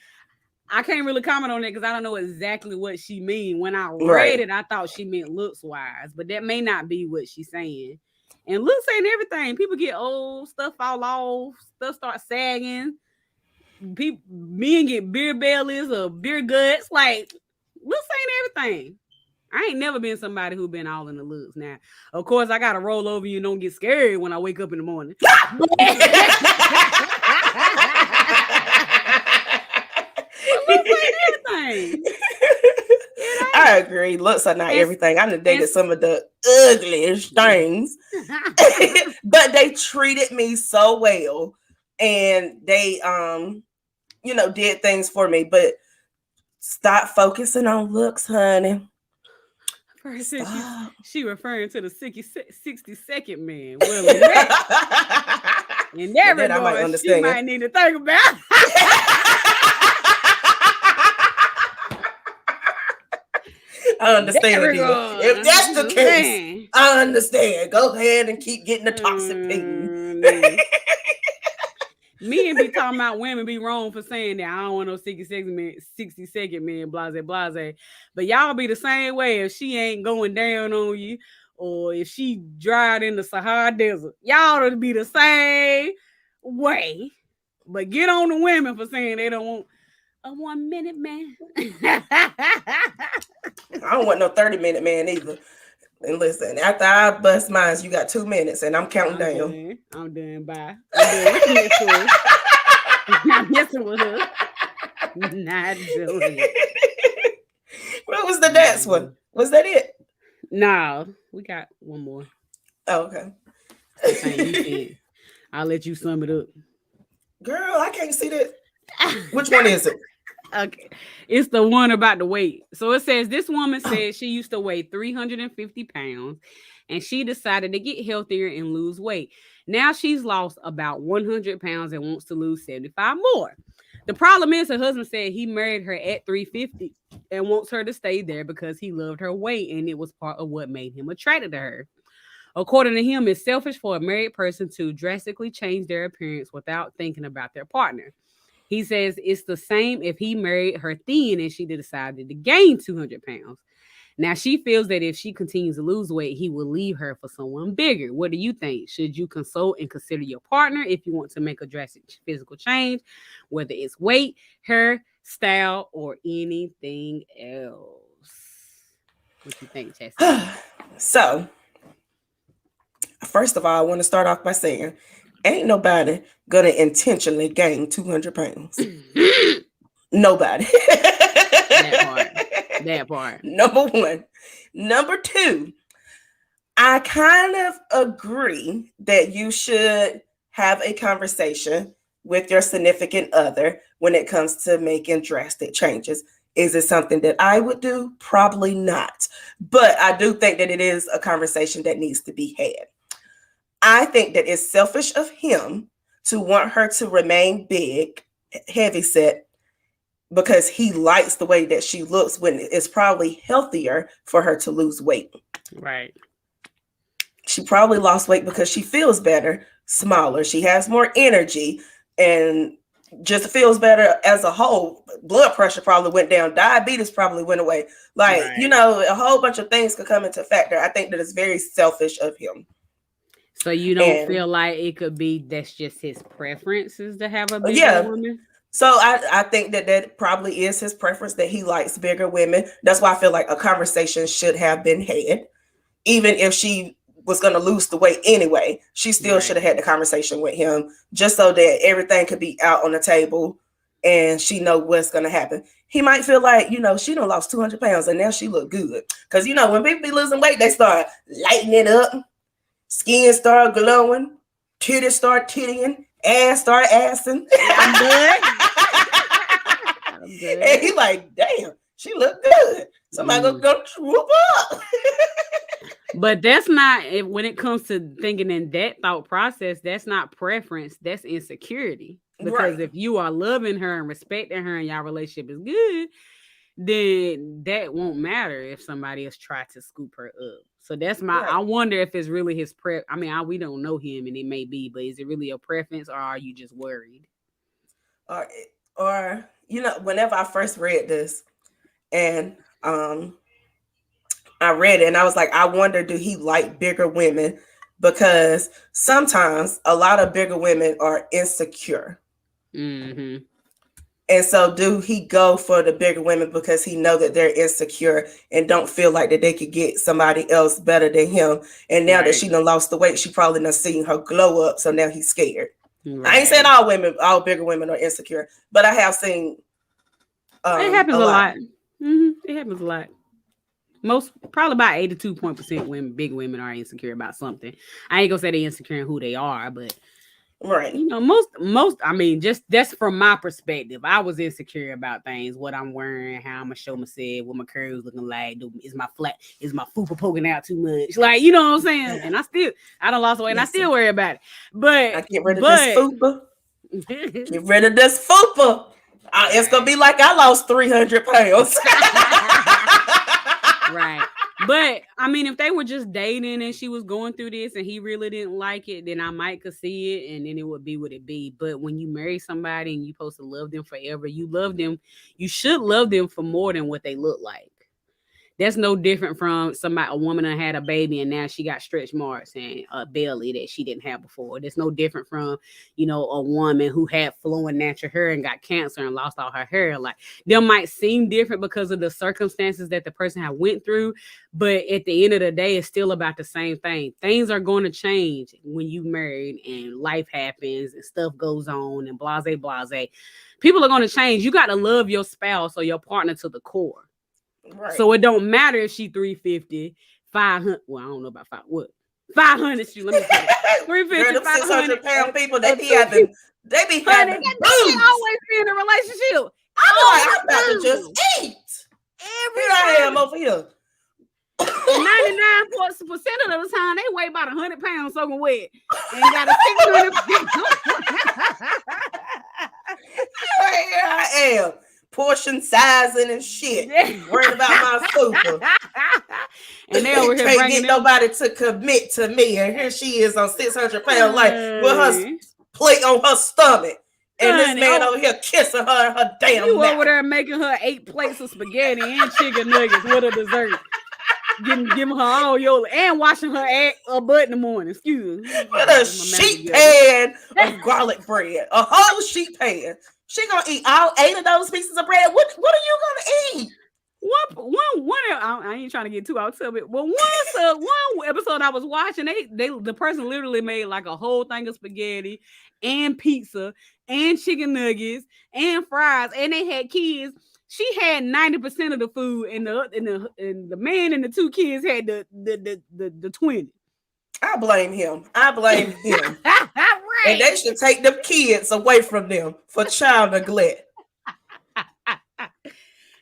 I can't really comment on that because I don't know exactly what she mean. When I read it, I thought she meant looks wise, but that may not be what she's saying. And looks ain't everything. People get old, stuff fall off, stuff start sagging. Men get beer bellies or beer guts. Like, looks ain't everything. I ain't never been somebody who been all in the looks. Now, of course, I got to roll over you and don't get scared when I wake up in the morning. Everything. I agree. Looks are not everything. I done dated some of the ugliest things. But they treated me so well. And they, did things for me. But stop focusing on looks, honey. She referring to the 60-second man. Well, in that regard, she might need to think about. I understand it. If that's the case, I understand. Go ahead and keep getting the toxic pain. Men be talking about women be wrong for saying that. I don't want no 60-second man, blase. But y'all be the same way if she ain't going down on you or if she dried in the Sahara Desert. Y'all would be the same way. But get on the women for saying they don't want a 1 minute man. I don't want no 30-minute man either. And listen, after I bust mine, you got 2 minutes, and I'm counting down. I'm done. Bye. I'm messing with her. Not doing it. What was the dance one? Was that it? No, we got one more. Oh, okay. I'll let you sum it up. Girl, I can't see that. Which one is it? Okay. It's the one about the weight. So it says this woman said she used to weigh 350 pounds and she decided to get healthier and lose weight. Now she's lost about 100 pounds and wants to lose 75 more. The problem is her husband said he married her at 350 and wants her to stay there because he loved her weight and it was part of what made him attracted to her. According to him, it's selfish for a married person to drastically change their appearance without thinking about their partner. He says it's the same if he married her thin and she decided to gain 200 pounds. Now she feels that if she continues to lose weight, he will leave her for someone bigger. What do you think? Should you consult and consider your partner if you want to make a drastic physical change, whether it's weight, hair, style, or anything else? What you think, Chastity? So, first of all, I want to start off by saying, ain't nobody gonna intentionally gain 200 pounds. Nobody. That part. Number one. Number two, I kind of agree that you should have a conversation with your significant other when it comes to making drastic changes. Is it something that I would do? Probably not. But I do think that it is a conversation that needs to be had. I think that it's selfish of him to want her to remain big, heavy set, because he likes the way that she looks when it's probably healthier for her to lose weight. Right. She probably lost weight because she feels better, smaller. She has more energy and just feels better as a whole. Blood pressure probably went down. Diabetes probably went away. Like, right. You know, a whole bunch of things could come into factor. I think that it's very selfish of him. So you don't feel like it could be that's just his preferences to have a bigger woman? So I think that probably is his preference, that he likes bigger women. That's why I feel like a conversation should have been had. Even if she was going to lose the weight anyway, she still should have had the conversation with him just so that everything could be out on the table and she know what's going to happen. He might feel like, you know, she done lost 200 pounds and now she look good. Because, you know, when people be losing weight, they start lighting it up. Skin start glowing. Titties start tittying. Ass start assing. I'm good. And he like, damn, she look good. Somebody gonna go swoop up. But that's not, when it comes to thinking in that thought process, that's not preference, that's insecurity. Because if you are loving her and respecting her and y'all relationship is good, then that won't matter if somebody else tried to scoop her up. So that's my, I wonder if it's really his I mean, we don't know him and it may be, but is it really a preference or are you just worried? Or you know, whenever I first read this and I read it and I was like, I wonder, do he like bigger women? Because sometimes a lot of bigger women are insecure. Mm-hmm. And so do he go for the bigger women because he know that they're insecure and don't feel like that they could get somebody else better than him? And now that she done lost the weight, she probably done seen her glow up. So now he's scared. I ain't saying all bigger women are insecure, but I have seen it happens a lot. Mm-hmm. It happens a lot. Probably about 82% women, big women, are insecure about something. I ain't gonna say they're insecure in who they are, but you know, most. I mean, just that's from my perspective. I was insecure about things, what I'm wearing, how I'm gonna show myself, what my curves looking like. Is my fupa poking out too much? Like, you know what I'm saying? And I done lost weight, and I still worry about it. But I get rid of this fupa. Get rid of this fupa. It's gonna be like I lost 300 pounds. Right. But I mean, if they were just dating and she was going through this and he really didn't like it, then I might could see it and then it would be what it be. But when you marry somebody and you're supposed to love them forever, you love them. You should love them for more than what they look like. That's no different from a woman that had a baby and now she got stretch marks and a belly that she didn't have before. That's no different from, you know, a woman who had flowing natural hair and got cancer and lost all her hair. Like, they might seem different because of the circumstances that the person had went through, but at the end of the day, it's still about the same thing. Things are going to change when you married and life happens and stuff goes on and blase. People are going to change. You got to love your spouse or your partner to the core. Right. So it don't matter if she 350, 500. Well, I don't know about 500. Shoot, let me see. 350, 500 600-pound people. They be having They booze. always be in a relationship. I'm about to just eat. Every Here I am time. over here. 99% of the time, they weigh about 100 pounds soaking wet and got a 600 Here I am. Portion sizing and shit. Worried about my food. And they over here can't bringing get nobody to commit to me. And here she is on 600 pounds, like with her plate on her stomach. And this man over here kissing her in her damn You mouth. over there making her 8 plates of spaghetti and chicken nuggets with a dessert. Giving her all your and washing her butt in the morning. Excuse me. With a sheet pan of garlic bread. A whole sheet pan. She gonna eat all 8 of those pieces of bread. What are you gonna eat? One. I ain't trying to get too out of it, but one episode I was watching, the person literally made like a whole thing of spaghetti and pizza and chicken nuggets and fries, and they had kids. She had 90% of the food, and the man and the 2 kids had the 20. I blame him. Right. And they should take them kids away from them for child neglect.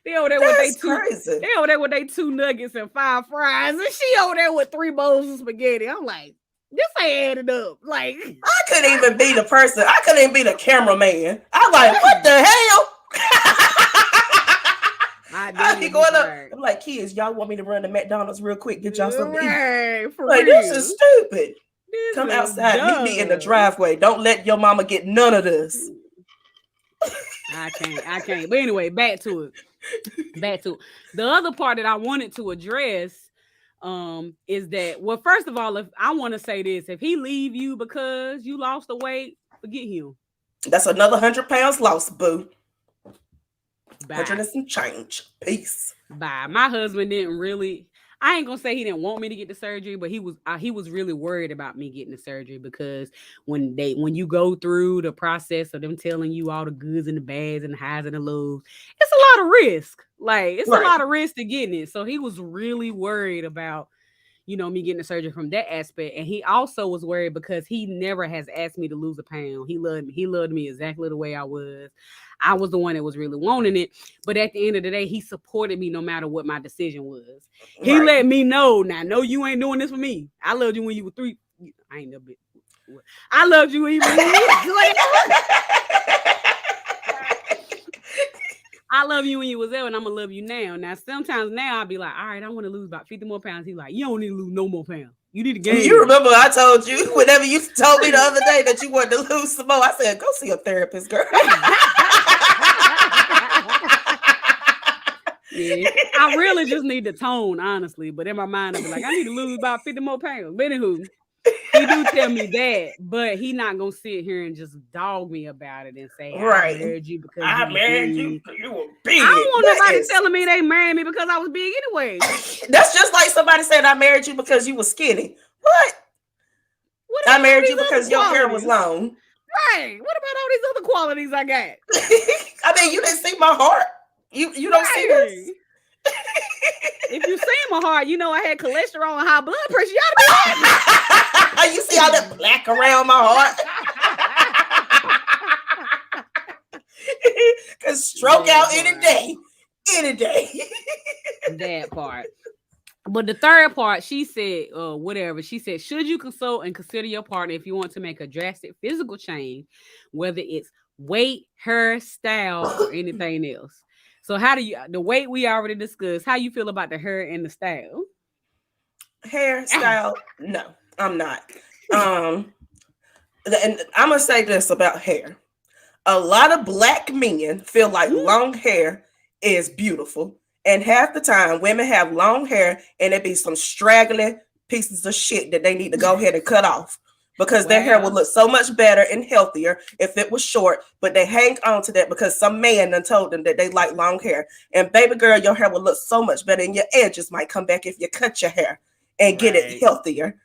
They over there with they 2 nuggets and 5 fries, and she over there with 3 bowls of spaghetti. I'm like, this ain't added up. Like, I couldn't even be the person. I couldn't even be the cameraman. I'm like, what the hell? I be going up. I'm like, kids, y'all want me to run to McDonald's real quick? Get y'all something to eat. Like, this is stupid. Come outside. Dumb. Meet me in the driveway. Don't let your mama get none of this. I can't. But anyway, back to it. The other part that I wanted to address is that, well, first of all, if I want to say this, if he leave you because you lost the weight, forget him. That's another 100 pounds lost, boo. Bye. 100 and some change. Peace. Bye. My husband didn't really, I ain't gonna say he didn't want me to get the surgery, but he was really worried about me getting the surgery, because when you go through the process of them telling you all the goods and the bads and the highs and the lows, it's a lot of risk. Like, it's a lot of risk to getting it. So he was really worried about, me getting the surgery from that aspect. And he also was worried because he never has asked me to lose a pound. He loved me exactly the way I was. I was the one that was really wanting it. But at the end of the day, he supported me no matter what my decision was. He let me know, now, no, you ain't doing this for me. I loved you when you were 3. I ain't never been. I loved you even when you were I love you when you was there, and I'm gonna love you now. Now, sometimes now I'll be like, all right, I want to lose about 50 more pounds. He's like, you don't need to lose no more pounds. You need to gain. You remember I told you, whenever you told me the other day that you wanted to lose some more, I said, go see a therapist, girl. Yeah, I really just need to tone, honestly. But in my mind, I'll be like, I need to lose about 50 more pounds. But anywho, he do tell me that, but he not gonna sit here and just dog me about it and say, I married you because you were big. I don't want nobody telling me they married me because I was big anyway. That's just like somebody said, I married you because you were skinny. What I married you because your hair was long. Right. What about all these other qualities I got? I mean, you didn't see my heart. You don't see this. If you see my heart, I had cholesterol and high blood pressure. You ought to be You see all that black around my heart? Cause stroke out any day. That part. But the third part, she said, whatever. She said, should you consult and consider your partner if you want to make a drastic physical change, whether it's weight, hair, style, or anything else? So the weight we already discussed, how you feel about the hair and the style? Hairstyle? No, I'm not. And I'm going to say this about hair. A lot of black men feel like long hair is beautiful. And half the time, women have long hair and it be some straggly pieces of shit that they need to go ahead and cut off. Because their hair would look so much better and healthier if it was short, but they hang on to that because some man done told them that they like long hair. And baby girl, your hair will look so much better, and your edges might come back if you cut your hair and get it healthier.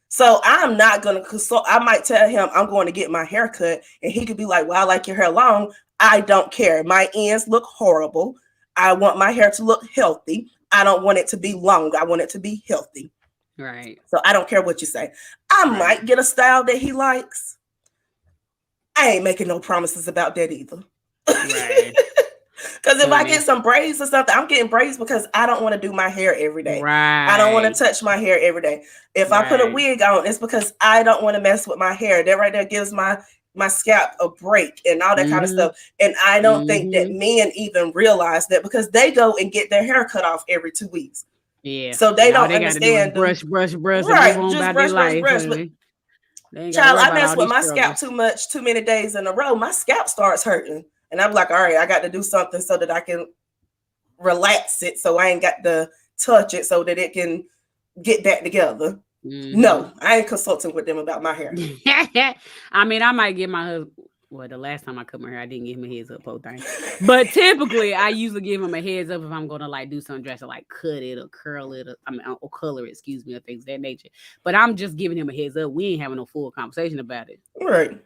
So I'm not going to consult. I might tell him I'm going to get my hair cut, and he could be like, well, I like your hair long. I don't care. My ends look horrible. I want my hair to look healthy. I don't want it to be long. I want it to be healthy. Right. So I don't care what you say. I might get a style that he likes. I ain't making no promises about that either. Right. Because if I get some braids or something, I'm getting braids because I don't want to do my hair every day. Right. I don't want to touch my hair every day. If I put a wig on, it's because I don't want to mess with my hair. That right there gives my scalp a break and all that kind of stuff. And I don't think that men even realize that because they go and get their hair cut off every 2 weeks. Yeah. So they don't understand. Brush. Right. Just brush. Child, I mess with my scalp too much, too many days in a row. My scalp starts hurting. And I'm like, all right, I got to do something so that I can relax it. So I ain't got to touch it so that it can get back together. No, I ain't consulting with them about my hair. I mean, I might give my husband. Well, the last time I cut my hair, I didn't give him a heads up whole thing. But typically, I usually give him a heads up if I'm going to like do something drastic, like cut it or curl it, or color it, excuse me, or things of that nature. But I'm just giving him a heads up. We ain't having no full conversation about it. Right.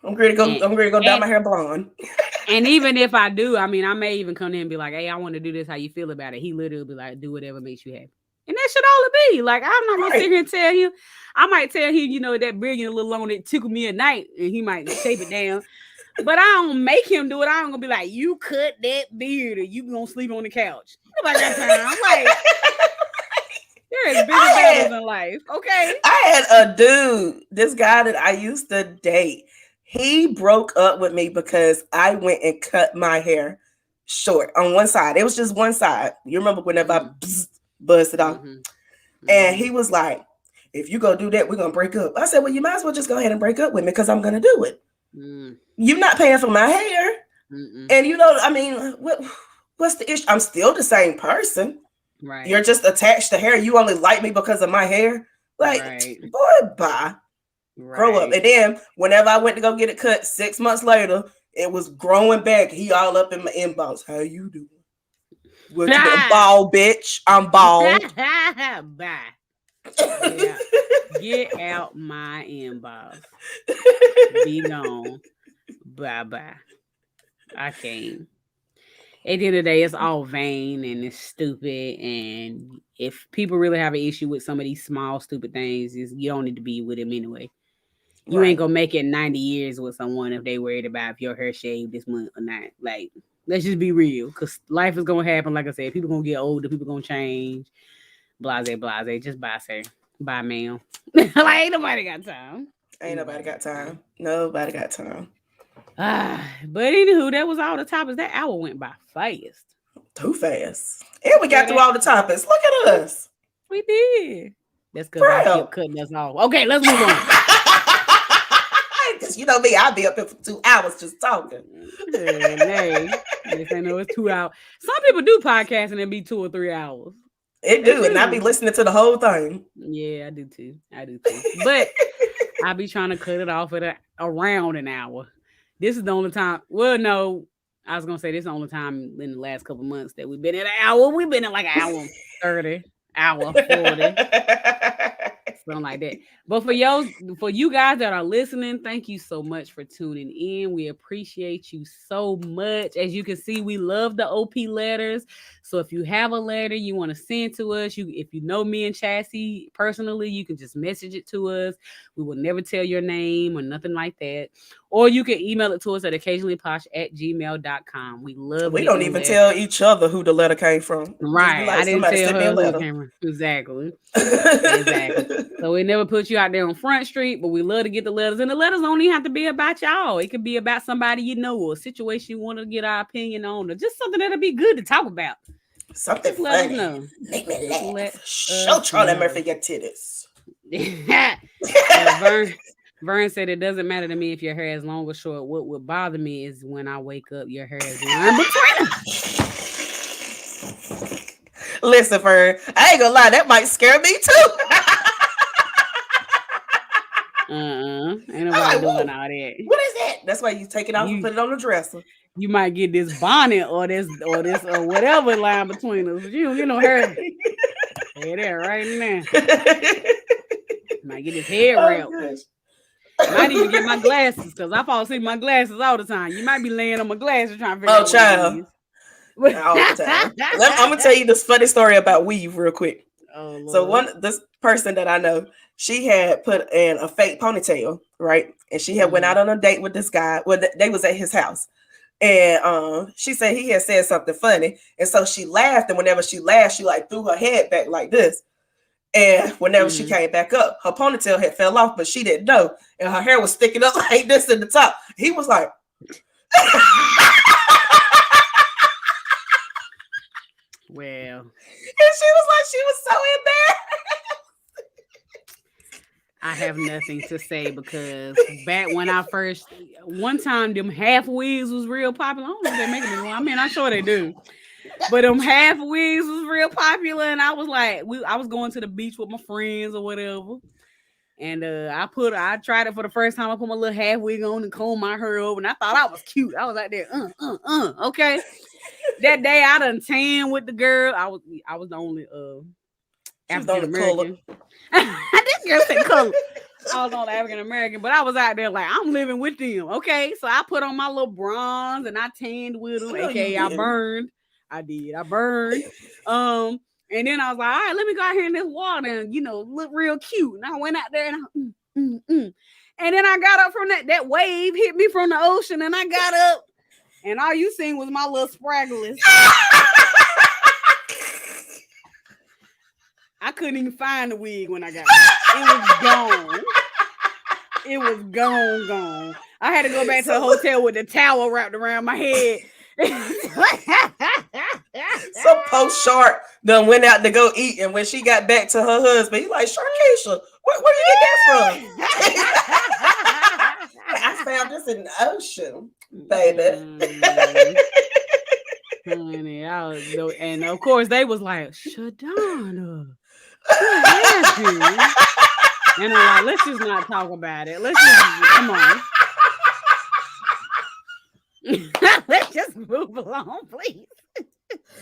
I'm ready to go dye my hair blonde. And even if I do, I mean, I may even come in and be like, hey, I want to do this. How you feel about it? He literally be like, do whatever makes you happy. And that should all it be. Like, I'm not going to sit here and tell him. I might tell him, that brilliant little on it tickle me at night. And he might shape it down. But I don't make him do it. I don't going to be like, you cut that beard or you going to sleep on the couch. Nobody got time. I'm like, there is bigger battles in life. Okay. I had a dude, this guy that I used to date. He broke up with me because I went and cut my hair short on one side. It was just one side. You remember whenever I buzzed it off? And he was like, if you go do that, we're going to break up. I said, well, you might as well just go ahead and break up with me because I'm going to do it. You're not paying for my hair. And I mean, what's the issue? I'm still the same person. Right. You're just attached to hair. You only like me because of my hair. Like, boy, bye. Grow up. And then whenever I went to go get it cut 6 months later, it was growing back. He all up in my inbox. How you doing? What you doing? Bald, bitch. I'm bald. Bye. Yeah. Get out my inbox. Be gone. Bye. I can't. At the end of the day, it's all vain and it's stupid. And if people really have an issue with some of these small, stupid things, you don't need to be with them anyway. You ain't gonna make it 90 years with someone if they worried about if your hair shaved this month or not. Like, let's just be real, because life is gonna happen. Like I said, people gonna get older, people gonna change. Blase. Just bye, sir. Bye, ma'am. Like, ain't nobody got time. Nobody got time. But anywho, that was all the topics. That hour went by fast. Too fast. And we got through all the topics. Look at us. We did. That's because I kept cutting us off. Okay, let's move on. Because you know me, I'll be up here for 2 hours just talking. Hey, this ain't no, it's 2 hours. Some people do podcasts and it be 2 or 3 hours. It do, and I be listening to the whole thing. Yeah, I do too. But I be trying to cut it off at around an hour. This is the only time. Well, no, I was gonna say this is the only time in the last couple months that we've been at an hour. We've been at like an hour 30, hour 40. Something like that. But for you guys that are listening, thank you so much for tuning in. We appreciate you so much. As you can see, we love the OP letters. So if you have a letter you want to send to us, if you know me and Chassie personally, you can just message it to us. We will never tell your name or nothing like that. Or you can email it to us at occasionallyposh@gmail.com. We don't even tell each other who the letter came from. Right. I didn't tell her who it came from. Exactly. So we never put you out there on Front Street, but we love to get the letters. And the letters don't even have to be about y'all. It could be about somebody you know, or a situation you want to get our opinion on, or just something that'll be good to talk about. Something just let us know. Make me laugh. Show Charlie Murphy your titties. Vern said it doesn't matter to me if your hair is long or short. What would bother me is when I wake up, your hair is long between them. Listen, Vern, I ain't gonna lie, that might scare me too. Ain't nobody doing all that. What is that? That's why you take it off and put it on the dresser. You might get this bonnet or this or whatever line between us. You don't get no hair. Hey there, right in there. Might get his hair wrapped. Might even get my glasses, because I fall asleep with my glasses all the time. You might be laying on my glasses trying to figure out what it is. All the time. I'm gonna tell you this funny story about weave real quick. Oh, So this person that I know, she had put in a fake ponytail, right? And she had went out on a date with this guy. Well, they was at his house. And she said he had said something funny. And so she laughed. And whenever she laughed, she like threw her head back like this. And whenever she came back up, her ponytail had fell off, but she didn't know. And her hair was sticking up like this in the top. He was like, well. And she was so embarrassed. I have nothing to say because back when I first, one time them half wigs was real popular. I don't know if they make it anymore. I mean, I'm sure they do. But them half wigs was real popular, and I was like, I was going to the beach with my friends or whatever, and I tried it for the first time. I put my little half wig on and combed my hair over, and I thought I was cute. I was out there, okay. That day I done tan with the girl. I was the only African American. This girl said color. I was on African American, but I was out there like I'm living with them. Okay, so I put on my little bronze and I tanned with them. Okay, I burned. I did. I burned. And then I was like, all right, let me go out here in this water and look real cute. And I went out there and and then I got up from that wave hit me from the ocean, and I got up, and all you seen was my little spragglers. I couldn't even find the wig when I got it. It was gone. I had to go back to the hotel with the towel wrapped around my head. So Post Shark done went out to go eat, and when she got back to her husband, he like, Sharkeisha, where you get that from? I found this in the ocean, baby. Honey, and of course they was like, Shadonna, what happened? And I'm like, let's just not talk about it. Let's just come on. Let's just move along, please.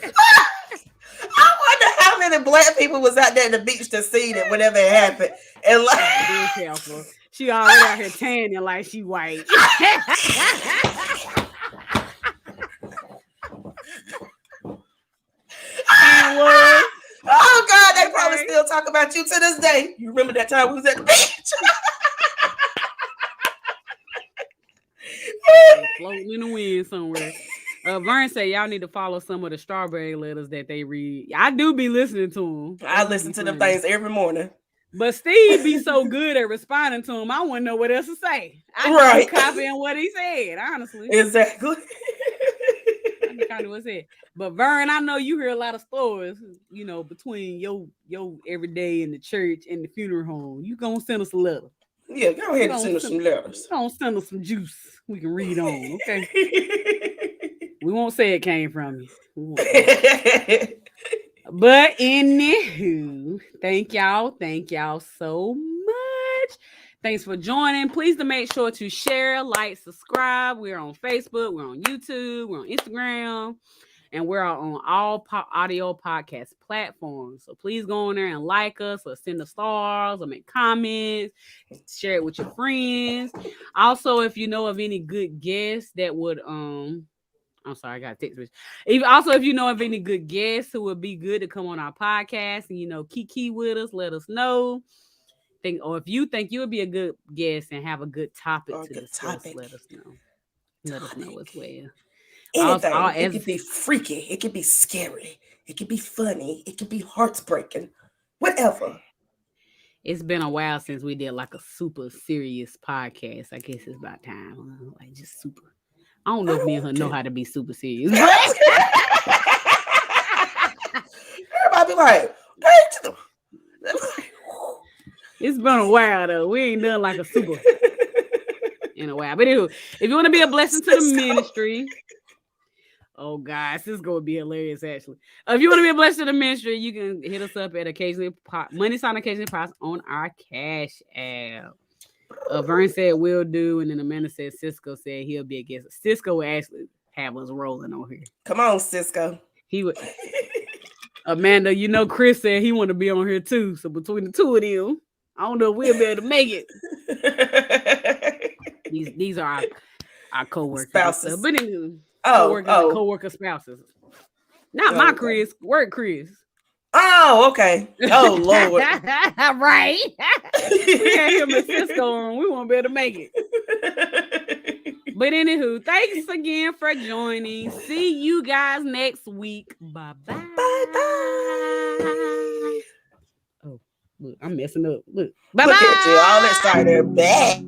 I wonder how many black people was out there at the beach to see it whenever it happened. And like, be careful. She already out here tanning like she white. And what? Oh God, they probably still talk about you to this day. You remember that time we was at the beach? Floating in the wind somewhere. Vern said y'all need to follow some of the strawberry letters that they read. I do be listening to them. I listen to them things every morning. But Steve be so good at responding to him, I wouldn't know what else to say. I be copying what he said, honestly. Exactly. Kind of what's it. But Vern, I know you hear a lot of stories, between your everyday in the church and the funeral home. You gonna send us a letter. Yeah, go ahead and send us some letters. Don't send us some juice we can read on, okay? We won't say it came from you. But anywho, thank y'all so much. Thanks for joining. Please make sure to share, like, subscribe. We're on Facebook, we're on YouTube, we're on Instagram, and we're on all audio podcast platforms. So please go on there and like us, or send us stars, or make comments, share it with your friends. Also, if you know of any good guests that would I'm sorry, I got a text message. If you know of any good guests who would be good to come on our podcast and kiki with us, let us know. Or if you think you would be a good guest and have a good topic to discuss, let us know. Let us know as well. Anything. It could be freaky. It could be scary. It could be funny. It could be heartbreaking. Whatever. It's been a while since we did like a super serious podcast. I guess it's about time. Like just super. I don't know if me and her know how to be super serious. Everybody be like, it's been a while though. We ain't done like a super in a while. But anyway, if you want to be a blessing to the ministry, oh guys, this is gonna be hilarious actually. If you want to be a blessing to the ministry, you can hit us up at Money Sign Occasionally Pops on our Cash App. Vern said we'll do, and then Amanda said Cisco said he'll be a guest. Cisco will actually have us rolling on here. Come on, Cisco. He would. Amanda, Chris said he want to be on here too. So between the two of them, I don't know if we'll be able to make it. These are our co-workers. Spouses. But anyway, co-worker spouses. Not my Chris. Work Chris. Oh, okay. Oh, Lord. Right. We got him and Cisco on. We won't be able to make it. But anywho, thanks again for joining. See you guys next week. Bye-bye. Bye-bye. Oh, look, I'm messing up. Look. Look at you, all excited. Back.